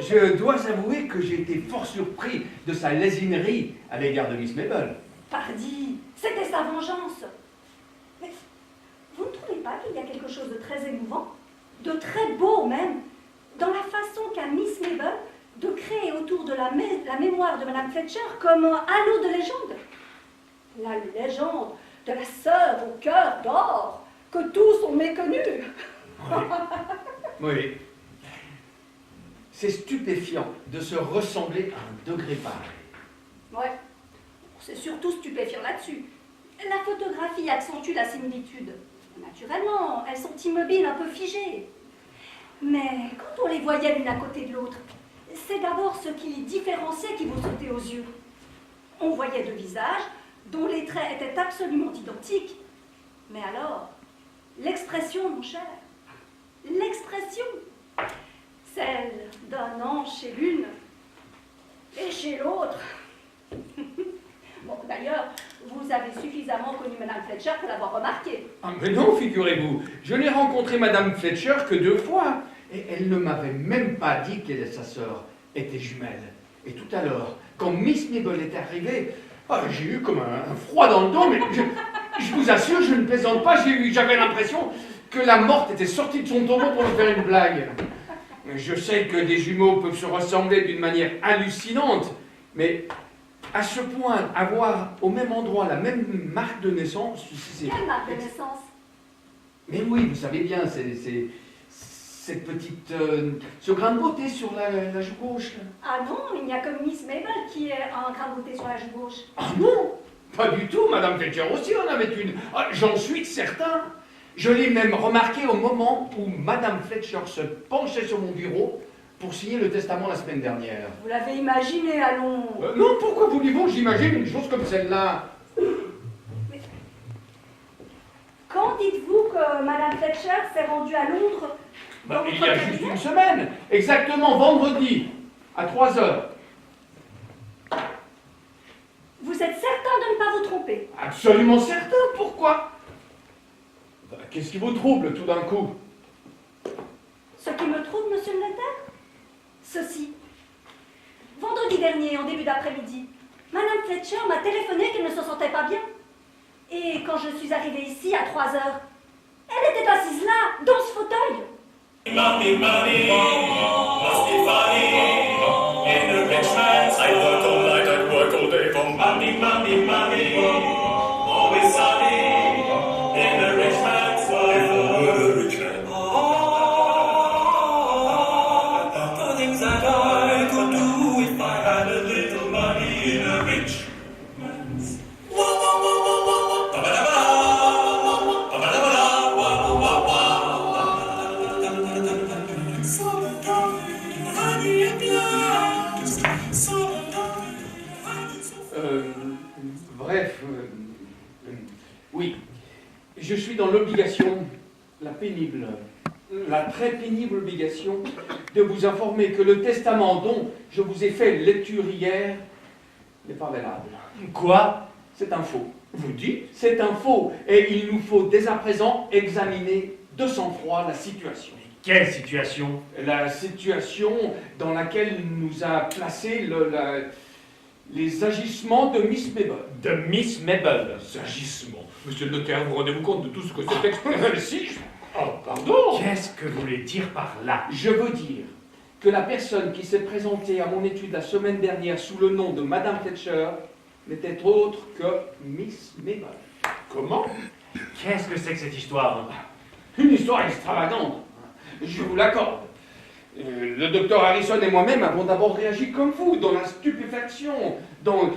Je dois avouer que j'ai été fort surpris de sa lésinerie à l'égard de Miss Mabel. Pardi, c'était sa vengeance. Mais vous ne trouvez pas qu'il y a quelque chose de très émouvant, de très beau même, dans la façon qu'a Miss Mabel de créer autour de la mémoire de Madame Fletcher comme un halo de légende? La légende de la sœur au cœur d'or, que tous ont méconnu. Oui. C'est stupéfiant de se ressembler à un degré pareil. Ouais, c'est surtout stupéfiant là-dessus. La photographie accentue la similitude. Naturellement, elles sont immobiles, un peu figées. Mais quand on les voyait l'une à côté de l'autre, c'est d'abord ce qui les différenciait qui vous sautait aux yeux. On voyait deux visages dont les traits étaient absolument identiques. Mais alors, l'expression, mon cher, l'expression, celle d'un ange chez l'une et chez l'autre. Bon, d'ailleurs, vous avez suffisamment connu Madame Fletcher pour l'avoir remarqué. Ah, mais non, figurez-vous, je n'ai rencontré Madame Fletcher que 2 fois, et elle ne m'avait même pas dit qu'elle et sa sœur étaient jumelles. Et tout à l'heure, quand Miss Mabel est arrivée, j'ai eu comme un froid dans le dos, mais je vous assure, je ne plaisante pas, j'avais l'impression que la morte était sortie de son tombeau pour me faire une blague. Je sais que des jumeaux peuvent se ressembler d'une manière hallucinante, mais à ce point, avoir au même endroit la même marque de naissance, c'est... Quelle marque de naissance? Mais oui, vous savez bien, c'est cette petite... ce grain de beauté sur la joue gauche. Là. Ah non, il n'y a que Miss Mabel qui ait un grain de beauté sur la joue gauche. Ah non, pas du tout, Madame Fletcher aussi en avait une. Ah, j'en suis certain. Je l'ai même remarqué au moment où Madame Fletcher se penchait sur mon bureau pour signer le testament la semaine dernière. Vous l'avez imaginé, allons. Non, pourquoi voulez-vous que j'imagine une chose comme celle-là? Mais quand dites-vous que Madame Fletcher s'est rendue à Londres dans Il y votre a juste cabinet? une semaine, exactement vendredi, à 3 heures. Vous êtes certain de ne pas vous tromper? Absolument certain, pourquoi? Qu'est-ce qui vous trouble tout d'un coup? Ce qui me trouble, monsieur le notaire? Ceci. Vendredi dernier, en début d'après-midi, Madame Fletcher m'a téléphoné qu'elle ne se sentait pas bien. Et quand je suis arrivée ici à 3 heures, elle était assise là, dans ce fauteuil. Money, money, must be funny. In a rich man's I work all night and work all day for money, money, money. Always sunny. In a rich man's life, a rich man. The things that I could do if I had a little money in a rich man's. Bref, oui, je suis dans l'obligation, la très pénible obligation de vous informer que le testament dont je vous ai fait lecture hier n'est pas valable. Quoi? C'est un faux. Vous dites? C'est un faux, et il nous faut dès à présent examiner de sang-froid la situation. Quelle situation? La situation dans laquelle nous a placé les agissements de Miss Mabel. De Miss Mabel? Les agissements. Monsieur le notaire, vous rendez-vous compte de tout ce que cette expression... Si, oh, pardon. Qu'est-ce que vous voulez dire par là? Je veux dire que la personne qui s'est présentée à mon étude la semaine dernière sous le nom de Madame Fletcher n'était autre que Miss Mabel. Comment? Qu'est-ce que c'est que cette histoire? Une histoire extravagante, je vous l'accorde. Le docteur Harrison et moi-même avons d'abord réagi comme vous, dans la stupéfaction, dans...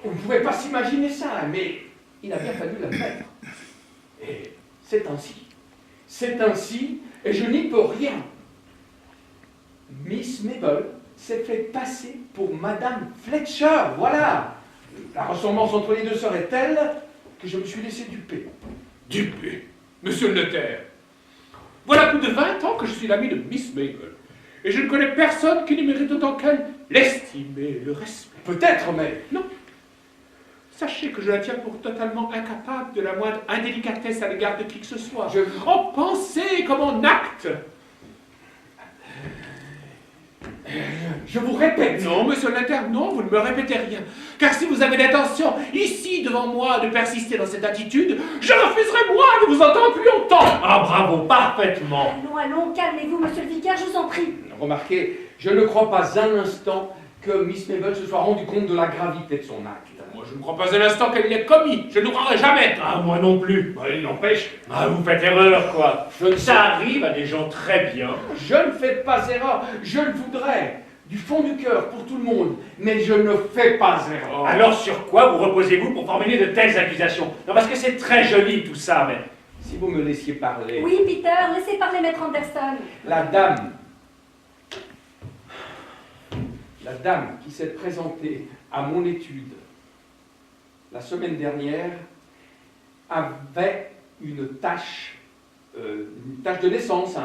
On ne pouvait pas s'imaginer ça, mais il a bien fallu l'admettre. Et c'est ainsi. C'est ainsi, et je n'y peux rien. Miss Mabel s'est fait passer pour Madame Fletcher, voilà. La ressemblance entre les deux sœurs est telle que je me suis laissé duper. Dupé. Monsieur le notaire, voilà plus de 20 ans que je suis l'ami de Miss Mabel. Et je ne connais personne qui ne mérite autant qu'elle l'estime et le respect. Peut-être, mais... Non. Sachez que je la tiens pour totalement incapable de la moindre indélicatesse à l'égard de qui que ce soit. Je- Oh, pensez comme on acte. Je vous répète. Non, monsieur le notaire, non, vous ne me répétez rien. Car si vous avez l'intention, ici, devant moi, de persister dans cette attitude, je refuserai, moi, de vous entendre plus longtemps. Ah, bravo, parfaitement. Allons, allons, calmez-vous, monsieur le vicaire, je vous en prie. Remarquez, je ne crois pas un instant que Miss Mabel se soit rendu compte de la gravité de son acte. Moi, je ne crois pas un instant qu'elle l'ait commis. Je ne croirai jamais. Ah, moi non plus. Bah, il n'empêche. Ah, vous faites erreur, quoi. Ça arrive à des gens très bien. Je ne fais pas erreur, je le voudrais, du fond du cœur, pour tout le monde, mais je ne fais pas erreur. Alors sur quoi vous reposez-vous pour formuler de telles accusations? Non, parce que c'est très joli tout ça, mais... Si vous me laissiez parler. Oui, Peter, laissez parler Maître Anderson. La dame qui s'est présentée à mon étude la semaine dernière avait une tache de naissance,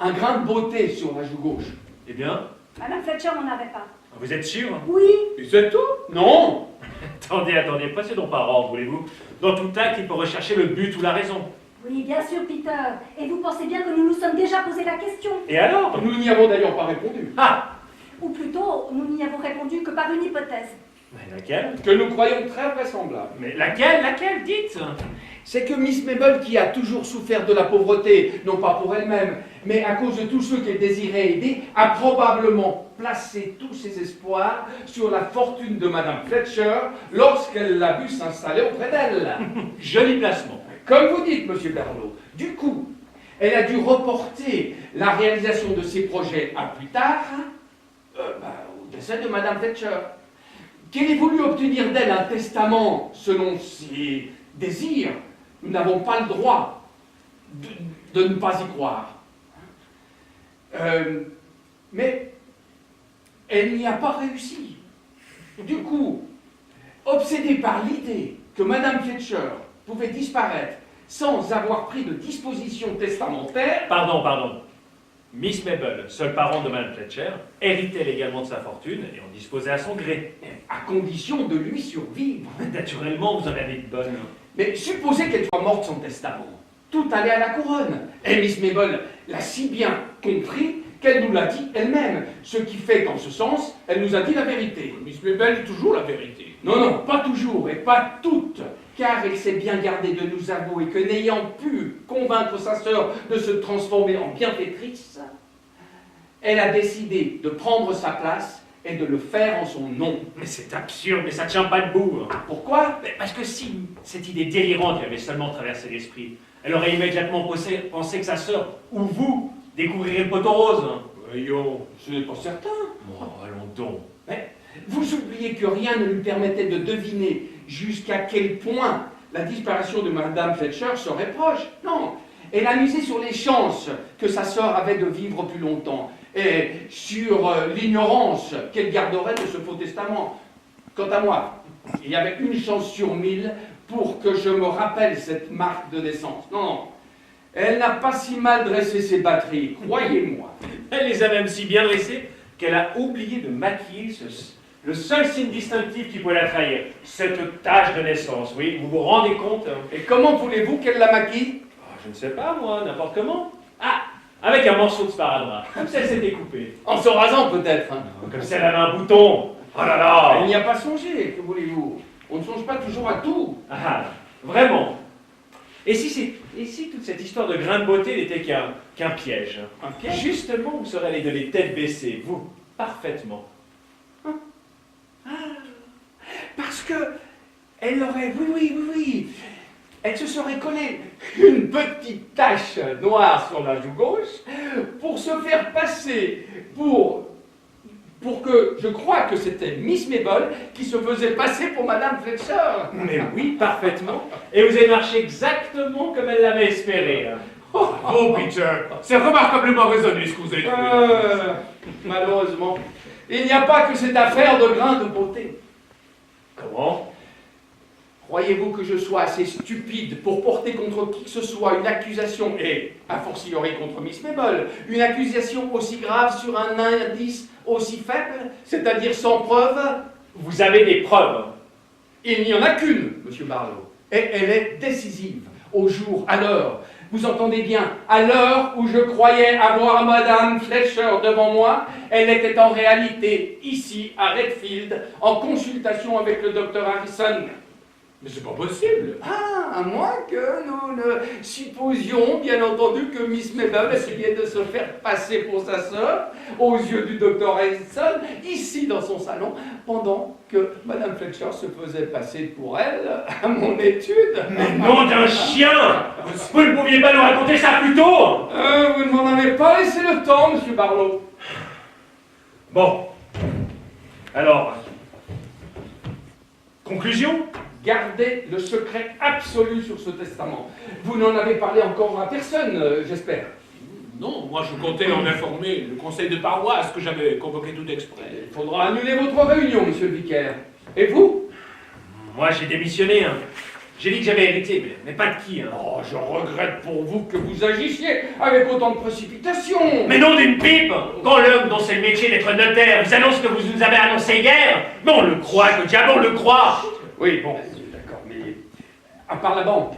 un grain de beauté sur la joue gauche. Eh bien, Madame Fletcher n'en avait pas. vous êtes sûr? Oui, Et c'est tout? Non. Attendez, procédons par ordre, voulez-vous? Dans tout acte, il faut rechercher le but ou la raison. oui, bien sûr, Peter. Et vous pensez bien que nous nous sommes déjà posé la question. Et alors? Nous n'y avons d'ailleurs pas répondu. Ah! Ou plutôt, nous n'y avons répondu que par une hypothèse. Mais laquelle? Que nous croyons très vraisemblable. Mais laquelle, dites? C'est que Miss Mabel, qui a toujours souffert de la pauvreté, non pas pour elle-même, mais à cause de tous ceux qu'elle désirait aider, a probablement placé tous ses espoirs sur la fortune de Madame Fletcher lorsqu'elle l'a vu s'installer auprès d'elle. Joli placement. Comme vous dites, Monsieur Berlot, du coup, elle a dû reporter la réalisation de ses projets à plus tard, au décès de Madame Fletcher, qu'elle ait voulu obtenir d'elle un testament selon ses désirs. Nous n'avons pas le droit de ne pas y croire. Mais elle n'y a pas réussi. Du coup, obsédée par l'idée que Madame Fletcher pouvait disparaître sans avoir pris de dispositions testamentaires... Pardon. Miss Mabel, seul parent de Madame Fletcher, héritait légalement de sa fortune et en disposait à son gré. à condition de lui survivre. Naturellement, vous en avez de bonnes. Mais supposez qu'elle soit morte sans testament. Tout allait à la couronne. Et Miss Mabel l'a si bien compris qu'elle nous l'a dit elle-même. Ce qui fait qu'en ce sens, elle nous a dit la vérité. Miss Mabel dit toujours la vérité. Non, pas toujours et pas toutes. Car elle s'est bien gardée de nous avouer que n'ayant pu convaincre sa sœur de se transformer en bienfaitrice, elle a décidé de prendre sa place et de le faire en son nom. Mais c'est absurde, mais ça tient pas debout. Pourquoi? Parce que si cette idée délirante lui avait seulement traversé l'esprit, elle aurait immédiatement pensé que sa sœur, ou vous, découvrirait le poteau rose. Voyons. Ce n'est pas certain. Bon, allons donc. Mais vous oubliez que rien ne lui permettait de deviner jusqu'à quel point la disparition de Madame Fletcher serait proche. Non, elle a misé sur les chances que sa sœur avait de vivre plus longtemps et sur l'ignorance qu'elle garderait de ce faux testament. Quant à moi, il y avait une chance sur 1000 pour que je me rappelle cette marque de naissance. Non, elle n'a pas si mal dressé ses batteries, croyez-moi. Elle les a même si bien dressées qu'elle a oublié de maquiller le seul signe distinctif qui pouvait la trahir, cette tache de naissance, oui, vous vous rendez compte? Et comment voulez-vous qu'elle la maquille? Je ne sais pas, moi, n'importe comment. Ah, avec un morceau de sparadrap, comme si elle s'était coupée. En se rasant peut-être. Comme si elle avait un bouton. Oh là là. Elle n'y a pas songé, que voulez-vous? On ne songe pas toujours à tout. Ah, vraiment. Et si toute cette histoire de grain de beauté n'était qu'un piège? Un piège? Justement, vous serez allé de les têtes baissées, vous, parfaitement. Parce que elle aurait, oui, elle se serait collée une petite tache noire sur la joue gauche pour se faire passer pour que je crois que c'était Miss Mabel qui se faisait passer pour Madame Fletcher. Mais oui, parfaitement. Et vous avez marché exactement comme elle l'avait espéré. Oh, Peter, c'est remarquablement raisonné ce que vous avez trouvé. Malheureusement, il n'y a pas que cette affaire de grain de beauté. Comment? Croyez-vous que je sois assez stupide pour porter contre qui que ce soit une accusation, et a fortiori contre Miss Mabel, une accusation aussi grave sur un indice aussi faible, c'est-à-dire sans preuve? Vous avez des preuves. Il n'y en a qu'une, monsieur Barlow, et elle est décisive, au jour, à l'heure. Vous entendez bien, à l'heure où je croyais avoir Madame Fletcher devant moi, elle était en réalité ici, à Redfield, en consultation avec le docteur Harrison. Mais c'est pas possible. Ah, à moins que nous ne supposions, bien entendu, que Miss Mabel essayait de se faire passer pour sa sœur, aux yeux du docteur Harrison, ici dans son salon, pendant que Madame Fletcher se faisait passer pour elle à mon étude. Mais nom d'un chien! Vous ne pouviez pas nous raconter ça plus tôt? Vous ne m'en avez pas laissé le temps, monsieur Barlow. Bon. Alors. Conclusion? Gardez le secret absolu sur ce testament. Vous n'en avez parlé encore à personne, j'espère. Non, moi je comptais en informer le conseil de paroisse que j'avais convoqué tout exprès. Il faudra annuler votre réunion, monsieur le vicaire. Et vous? Moi j'ai démissionné. Hein. J'ai dit que j'avais hérité, mais pas de qui. Hein. Oh, je regrette pour vous que vous agissiez avec autant de précipitation. Mais non d'une pipe! Quand l'homme dont c'est le métier d'être notaire vous annonce que vous nous avez annoncé hier, mais on le croit, que diable on le croit! Oui, bon, d'accord, mais à part la banque.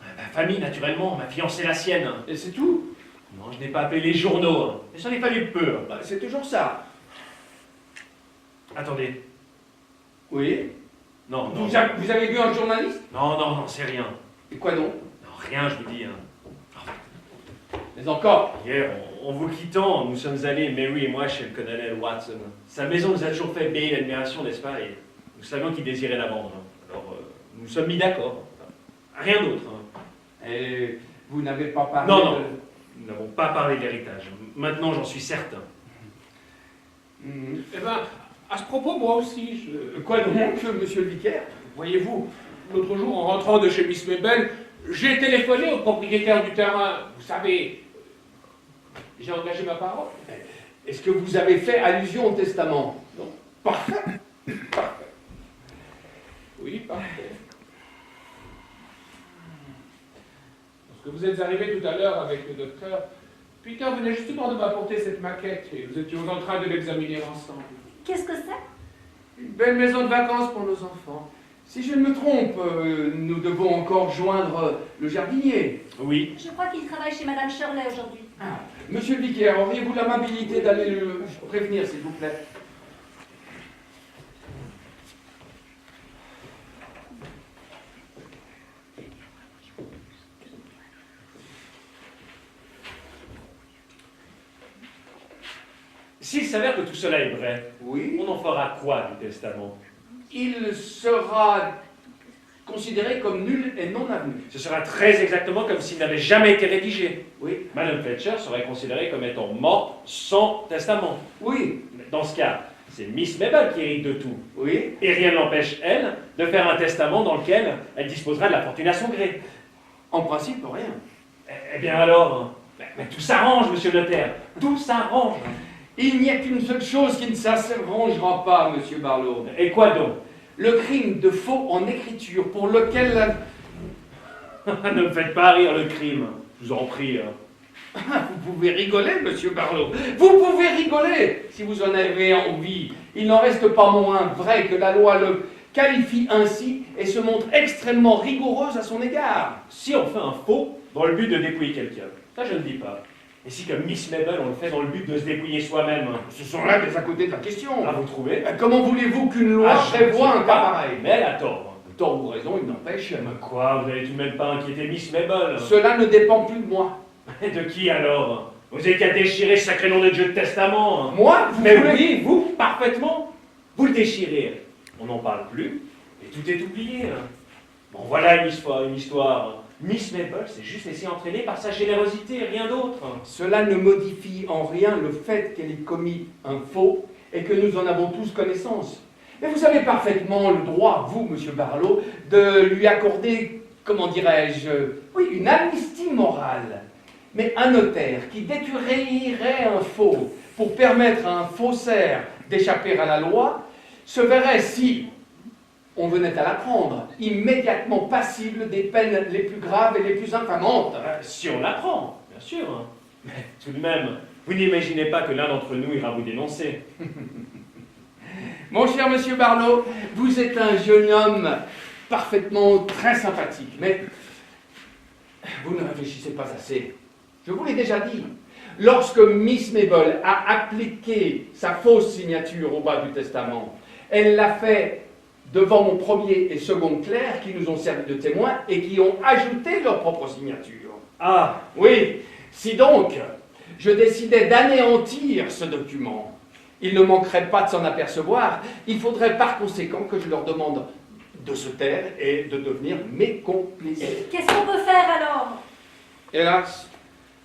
Ma famille, naturellement, ma fiancée, la sienne. Et c'est tout? Non, je n'ai pas appelé les journaux, hein. Mais ça en est fallu peu. Bah, c'est toujours ça. Attendez. Oui? Non, non. Vous avez vu un journaliste? Non, c'est rien. Et quoi donc? Non, rien, je vous dis. Hein. Mais encore? Hier, en vous quittant, nous sommes allés, Mary et moi, chez le colonel Watson. Sa maison nous a toujours fait bailler l'admiration, n'est-ce pas? Et nous savions qu'il désirait la vendre. Alors, nous nous sommes mis d'accord. Rien d'autre. Hein. Et vous n'avez pas parlé Non, de... nous n'avons pas parlé d'héritage. Maintenant, j'en suis certain. Eh ben, à ce propos, moi aussi, Quoi donc, monsieur le vicaire? voyez-vous, l'autre jour, en rentrant de chez Miss Mabel, j'ai téléphoné au propriétaire du terrain. Vous savez, j'ai engagé ma parole. Est-ce que vous avez fait allusion au testament? Non. Parfait. Parfait. Oui, parfait. Lorsque vous êtes arrivé tout à l'heure avec le docteur, Peter venait justement de m'apporter cette maquette et nous étions en train de l'examiner ensemble. Qu'est-ce que c'est? Une belle maison de vacances pour nos enfants. Si je ne me trompe, nous devons encore joindre le jardinier. Oui. Je crois qu'il travaille chez Madame Shirley aujourd'hui. Ah, monsieur le vicaire, auriez-vous l'amabilité d'aller le prévenir, s'il vous plaît? S'il s'avère que tout cela est vrai, Oui. on en fera quoi du testament? Il sera considéré comme nul et non avenu. Ce sera très exactement comme s'il n'avait jamais été rédigé. Oui. Madame Fletcher serait considérée comme étant morte sans testament. Oui. Dans ce cas, c'est Miss Mabel qui hérite de tout. Oui. Et rien ne l'empêche, elle, de faire un testament dans lequel elle disposera de la fortune à son gré. En principe, rien. Eh bien alors, mais tout s'arrange, monsieur le notaire. Tout s'arrange. Il n'y a qu'une seule chose qui ne s'arrangera pas, monsieur Barlow. Et quoi donc? Le crime de faux en écriture pour lequel la... Ne me faites pas rire le crime, je vous en prie. Vous pouvez rigoler, monsieur Barlow. Vous pouvez rigoler si vous en avez envie. Il n'en reste pas moins vrai que la loi le qualifie ainsi et se montre extrêmement rigoureuse à son égard. Si on fait un faux dans le but de dépouiller quelqu'un, ça je ne dis pas. Et si comme Miss Mabel on le fait dans le but de se dépouiller soi-même? Ce sont là des à côté de la question. Ah, vous trouvez? Comment voulez-vous qu'une loi prévoie un cas pareil? Mais elle a tort. Tort ou raison, il n'empêche. Mais quoi? Vous n'allez tout de même pas inquiéter Miss Mabel? Cela ne dépend plus de moi. Et de qui alors? Vous n'avez qu'à déchirer ce sacré nom de Dieu de testament. Moi, vous Mais voulez... oui, vous, parfaitement. Vous le déchirez. On n'en parle plus. Et tout est oublié. Bon, voilà une histoire. Miss Mabel s'est juste laissée entraîner par sa générosité, rien d'autre. Cela ne modifie en rien le fait qu'elle ait commis un faux et que nous en avons tous connaissance. Mais vous avez parfaitement le droit, vous, monsieur Barlow, de lui accorder, comment dirais-je, oui, une amnistie morale. Mais un notaire qui détruirait un faux pour permettre à un faussaire d'échapper à la loi se verrait, si on venait à l'apprendre, immédiatement passible des peines les plus graves et les plus infamantes. Si on l'apprend, bien sûr. Mais tout de même, vous n'imaginez pas que l'un d'entre nous ira vous dénoncer. Mon cher monsieur Barlow, vous êtes un jeune homme parfaitement très sympathique, mais vous ne réfléchissez pas assez. Je vous l'ai déjà dit. Lorsque Miss Mabel a appliqué sa fausse signature au bas du testament, elle l'a fait devant mon premier et second clerc qui nous ont servi de témoins et qui ont ajouté leur propre signature. Ah, Oui, si donc je décidais d'anéantir ce document, ils ne manqueraient pas de s'en apercevoir. Il faudrait par conséquent que je leur demande de se taire et de devenir mes complices. Qu'est-ce qu'on peut faire alors? Hélas,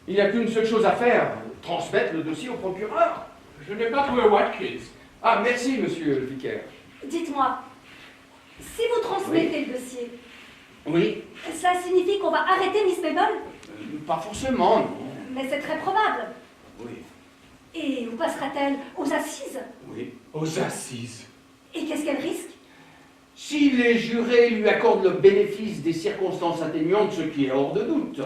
il n'y a qu'une seule chose à faire, transmettre le dossier au procureur. Je n'ai pas trouvé Watkins. Ah, merci, monsieur le vicaire. Dites-moi, si vous transmettez le dossier, Oui, cela signifie qu'on va arrêter Miss Mabel? pas forcément, non. Mais c'est très probable. Oui, Et où passera-t-elle? Aux assises? oui. Aux assises. Et qu'est-ce qu'elle risque? Si les jurés lui accordent le bénéfice des circonstances atténuantes, ce qui est hors de doute,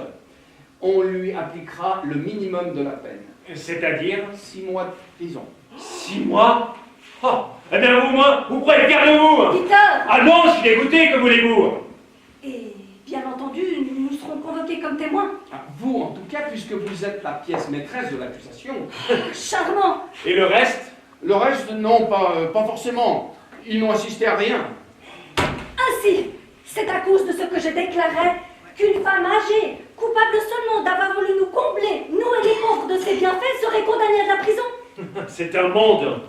on lui appliquera le minimum de la peine. c'est-à-dire 6 mois de prison. 6 mois? Oh, eh bien vous, moi, vous prenez fier de vous! Peter! Ah non, je suis dégoûté, que voulez-vous? Et bien entendu, nous serons convoqués comme témoins. Ah, vous, en tout cas, puisque vous êtes la pièce maîtresse de l'accusation. Charmant! Et le reste? Le reste, non, pas forcément. Ils n'ont assisté à rien. Ainsi, c'est à cause de ce que je déclarais qu'une femme âgée, coupable seulement d'avoir voulu nous combler, nous et les pauvres, de ses bienfaits, serait condamnée à la prison. C'est un monde.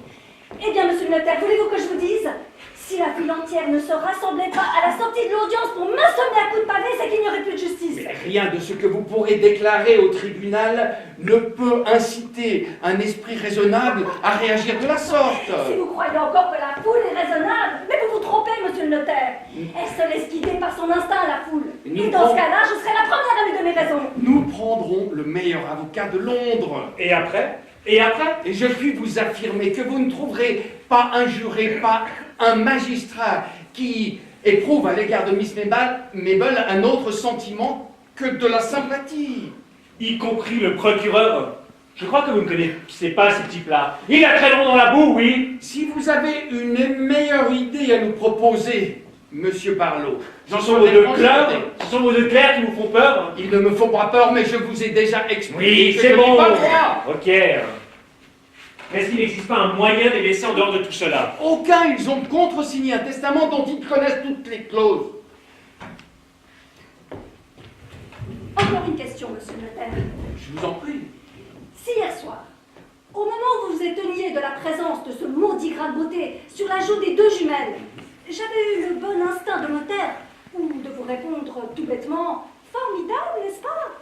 Eh bien, monsieur le notaire, voulez-vous que je vous dise? Si la ville entière ne se rassemblait pas à la sortie de l'audience pour m'assommer à coups de pavé, c'est qu'il n'y aurait plus de justice. Mais rien de ce que vous pourrez déclarer au tribunal ne peut inciter un esprit raisonnable à réagir de la sorte. Si vous croyez encore que la foule est raisonnable, mais vous vous trompez, monsieur le notaire. Elle se laisse guider par son instinct, la foule. Nous Et dans ce prenons- cas-là, je serai la première à lui donner raison. Nous prendrons le meilleur avocat de Londres. Et après? Et après? Et je puis vous affirmer que vous ne trouverez pas un juré, pas un magistrat qui éprouve à l'égard de Miss Mabel un autre sentiment que de la sympathie. Y compris le procureur? Je crois que vous ne connaissez pas ce type-là. Il a très long dans la boue, oui. Si vous avez une meilleure idée à nous proposer, monsieur Barlow, Ce sont vos deux clercs qui vous font peur? Ils ne me font pas peur, mais je vous ai déjà expliqué Oui, que c'est je n'ai bon. pas le droit. Ok. Est-ce qu'il n'existe pas un moyen de les laisser en dehors de tout cela? Aucun, ils ont contresigné un testament dont ils connaissent toutes les clauses. Encore une question, monsieur le notaire. Je vous en prie. Si hier soir, au moment où vous vous étonniez de la présence de ce maudit grain de beauté sur la joue des deux jumelles, j'avais eu le bon instinct de notaire, ou de vous répondre tout bêtement, formidable, n'est-ce pas?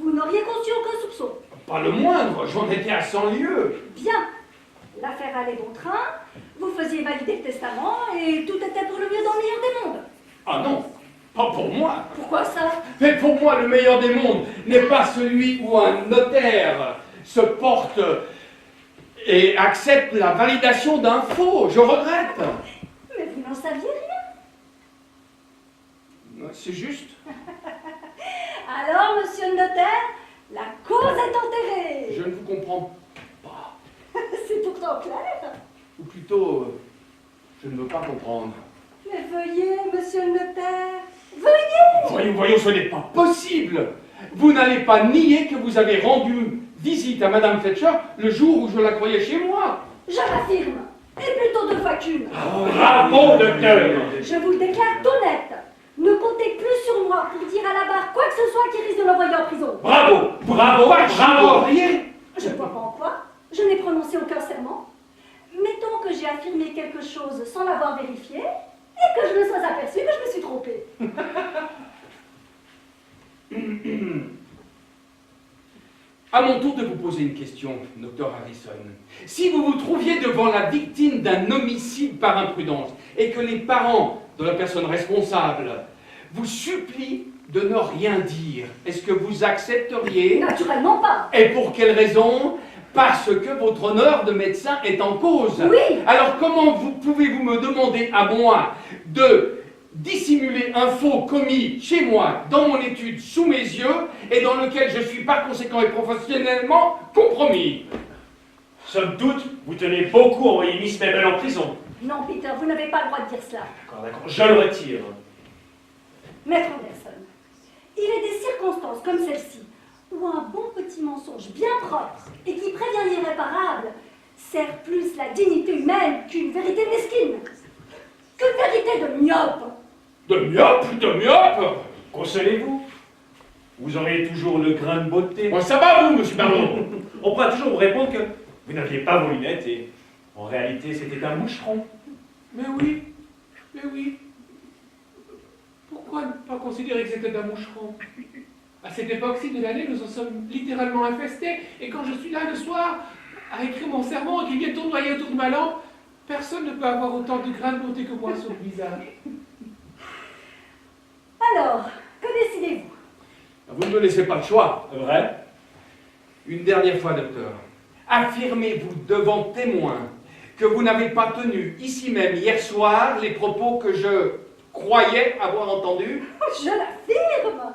Vous n'auriez conçu aucun soupçon. Pas le moindre, j'en étais à 100 lieues. Bien. L'affaire allait bon train, vous faisiez valider le testament, et tout était pour le mieux dans le meilleur des mondes. Ah non, pas pour moi. Pourquoi ça? Mais pour moi, le meilleur des mondes n'est pas celui où un notaire se porte et accepte la validation d'un faux. Je regrette. Mais vous n'en saviez rien. C'est juste. Alors, monsieur le notaire, la cause est enterrée. Je ne vous comprends pas. C'est pourtant clair. Ou plutôt, je ne veux pas comprendre. Mais veuillez, monsieur le notaire, veuillez. Voyons, ce n'est pas possible. Vous n'allez pas nier que vous avez rendu visite à Madame Fletcher le jour où je la croyais chez moi. Je l'affirme, et plutôt 2 fois qu'une. Bravo, docteur. Je vous le déclare tout net. Ne comptez plus sur moi pour dire à la barre quoi que ce soit qui risque de l'envoyer en prison. Bravo, bravo, bravo. Rien. Je ne vois pas en quoi. Je n'ai prononcé aucun serment. Mettons que j'ai affirmé quelque chose sans l'avoir vérifié, et que je me sois aperçu que je me suis trompée. À mon tour de vous poser une question, docteur Harrison. Si vous vous trouviez devant la victime d'un homicide par imprudence et que les parents de la personne responsable vous supplient de ne rien dire, est-ce que vous accepteriez? Naturellement pas. Et pour quelle raison? Parce que votre honneur de médecin est en cause. Oui. Alors comment pouvez-vous me demander à moi de dissimuler un faux commis chez moi, dans mon étude, sous mes yeux, et dans lequel je suis par conséquent et professionnellement compromis? Somme toute, vous tenez beaucoup à envoyer Miss Mabel en prison. Non, Peter, vous n'avez pas le droit de dire cela. D'accord, je le retire. Maître Anderson, il est des circonstances comme celle-ci où un bon petit mensonge bien propre et qui prévient l'irréparable sert plus la dignité humaine qu'une vérité mesquine. Qu'une vérité de myope. De myope, de myope. Consolez-vous. Vous aurez toujours le grain de beauté. Bon, ça va, vous, monsieur Baron? On pourra toujours vous répondre que vous n'aviez pas vos lunettes et en réalité c'était un moucheron. Mais oui. Pourquoi ne pas considérer que c'était un moucheron? À cette époque-ci de l'année, nous en sommes littéralement infestés, et quand je suis là le soir, à écrire mon sermon et qu'il vient tournoyer autour de ma lampe, personne ne peut avoir autant de grains de beauté que moi sur le visage. Alors, que décidez-vous? Vous ne me laissez pas le choix. Vrai? Une dernière fois, docteur. Affirmez-vous devant témoins que vous n'avez pas tenu ici même hier soir les propos que je croyais avoir entendus? Je l'affirme.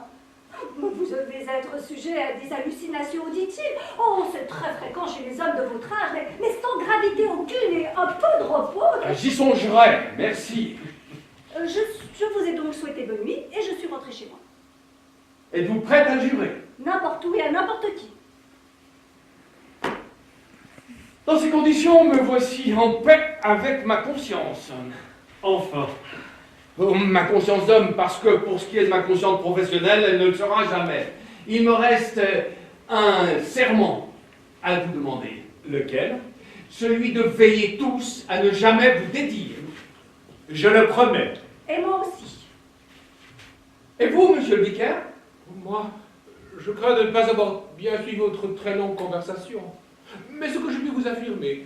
Vous devez être sujet à des hallucinations auditives. Oh, c'est très fréquent chez les hommes de votre âge, mais sans gravité aucune et un peu de repos. J'y songerai, merci. Je vous ai donc souhaité bonne nuit et je suis rentrée chez moi. Êtes-vous prête à jurer? N'importe où et à n'importe qui. Dans ces conditions, me voici en paix avec ma conscience. Enfin. Oh, ma conscience d'homme, parce que pour ce qui est de ma conscience professionnelle, elle ne le sera jamais. Il me reste un serment à vous demander. Lequel? Celui de veiller tous à ne jamais vous dédire. Je le promets. Et moi aussi. Et vous, monsieur le vicaire? Moi, je crains de ne pas avoir bien suivi votre très longue conversation. Mais ce que je puis vous affirmer,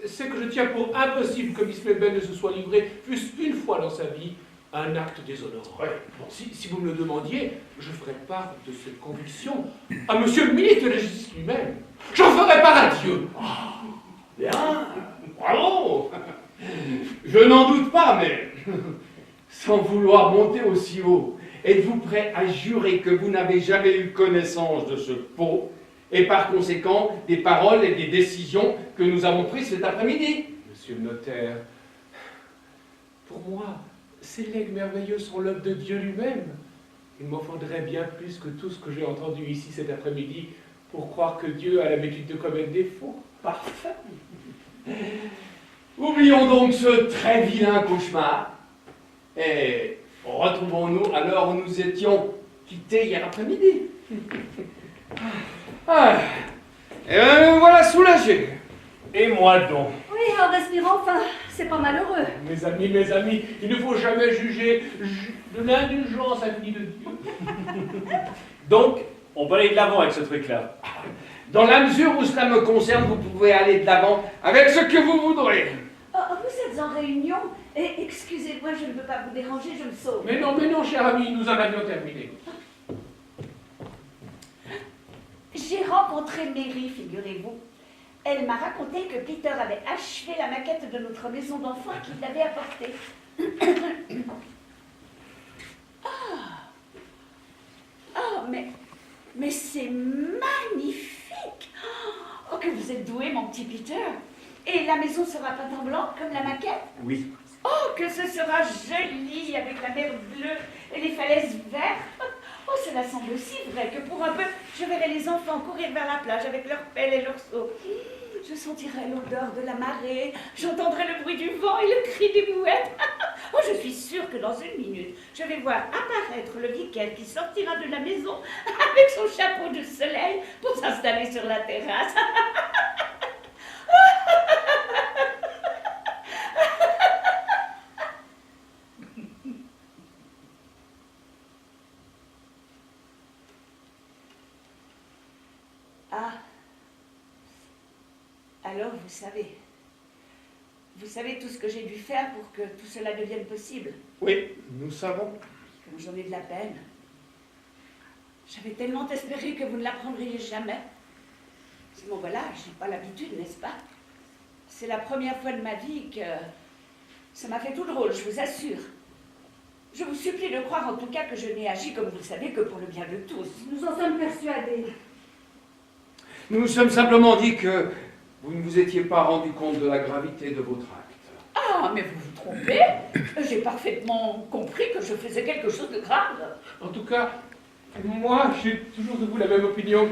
c'est que je tiens pour impossible que Miss Mabel ne se soit livrée, fût-ce une fois dans sa vie, à un acte déshonorant. Ouais. Bon, si vous me le demandiez, je ferai part de cette conviction à monsieur le ministre de la Justice lui-même. J'en ferai part à Dieu. Bien, bravo. Je n'en doute pas, mais sans vouloir monter aussi haut, êtes-vous prêt à jurer que vous n'avez jamais eu connaissance de ce faux et par conséquent des paroles et des décisions que nous avons prises cet après-midi? Monsieur le notaire, pour moi, ces legs merveilleux sont l'œuvre de Dieu lui-même. Il m'en faudrait bien plus que tout ce que j'ai entendu ici cet après-midi pour croire que Dieu a l'habitude de commettre des faux. Parfait. Oublions donc ce très vilain cauchemar et retrouvons-nous à l'heure où nous étions quittés hier après-midi. Ah. Et me voilà soulagé. Et moi donc? Oui, en respirant, enfin, c'est pas malheureux. Mes amis, il ne faut jamais juger de l'indulgence infinie de Dieu. Donc, on peut aller de l'avant avec ce truc-là. Dans la mesure où cela me concerne, vous pouvez aller de l'avant avec ce que vous voudrez. Oh, vous êtes en réunion et excusez-moi, je ne veux pas vous déranger, je me sauve. Mais non, cher ami, nous en avions terminé. J'ai rencontré Mary, figurez-vous. Elle m'a raconté que Peter avait achevé la maquette de notre maison d'enfants qu'il l'avait apportée. Mais c'est magnifique. Oh, que vous êtes doué, mon petit Peter. Et la maison sera peinte en blanc, comme la maquette? Oui. Oh, que ce sera joli, avec la mer bleue et les falaises vertes. Oh, cela semble si vrai que pour un peu, je verrai les enfants courir vers la plage avec leurs pelles et leurs seaux. Je sentirai l'odeur de la marée, j'entendrai le bruit du vent et le cri des mouettes. Oh, je suis sûre que dans une minute, je vais voir apparaître le vicaire qui sortira de la maison avec son chapeau de soleil pour s'installer sur la terrasse. Ah, alors vous savez tout ce que j'ai dû faire pour que tout cela devienne possible. Oui, nous savons. Comme j'en ai de la peine. J'avais tellement espéré que vous ne l'apprendriez jamais. Bon, voilà, j'ai pas l'habitude, n'est-ce pas? C'est la première fois de ma vie que ça m'a fait tout drôle, je vous assure. Je vous supplie de croire en tout cas que je n'ai agi, comme vous le savez, que pour le bien de tous. Nous en sommes persuadés. Nous nous sommes simplement dit que vous ne vous étiez pas rendu compte de la gravité de votre acte. Ah, Non, mais vous vous trompez. J'ai parfaitement compris que je faisais quelque chose de grave. En tout cas, moi, j'ai toujours de vous la même opinion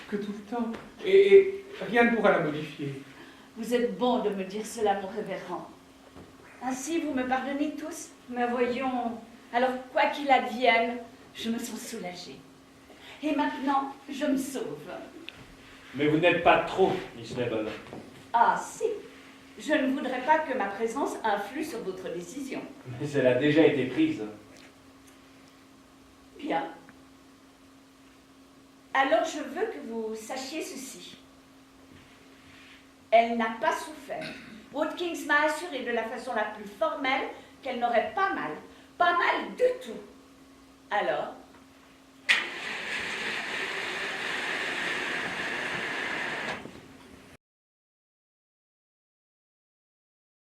que tout le temps. Et rien ne pourra la modifier. Vous êtes bon de me dire cela, mon révérend. Ainsi, vous me pardonnez tous? Mais voyons, alors quoi qu'il advienne, je me sens soulagée. Et maintenant, je me sauve. Mais vous n'êtes pas trop, Miss Mabel. Ah si, je ne voudrais pas que ma présence influe sur votre décision. Mais elle a déjà été prise. Bien. Alors je veux que vous sachiez ceci. Elle n'a pas souffert. Watkins m'a assuré de la façon la plus formelle qu'elle n'aurait pas mal du tout. Alors,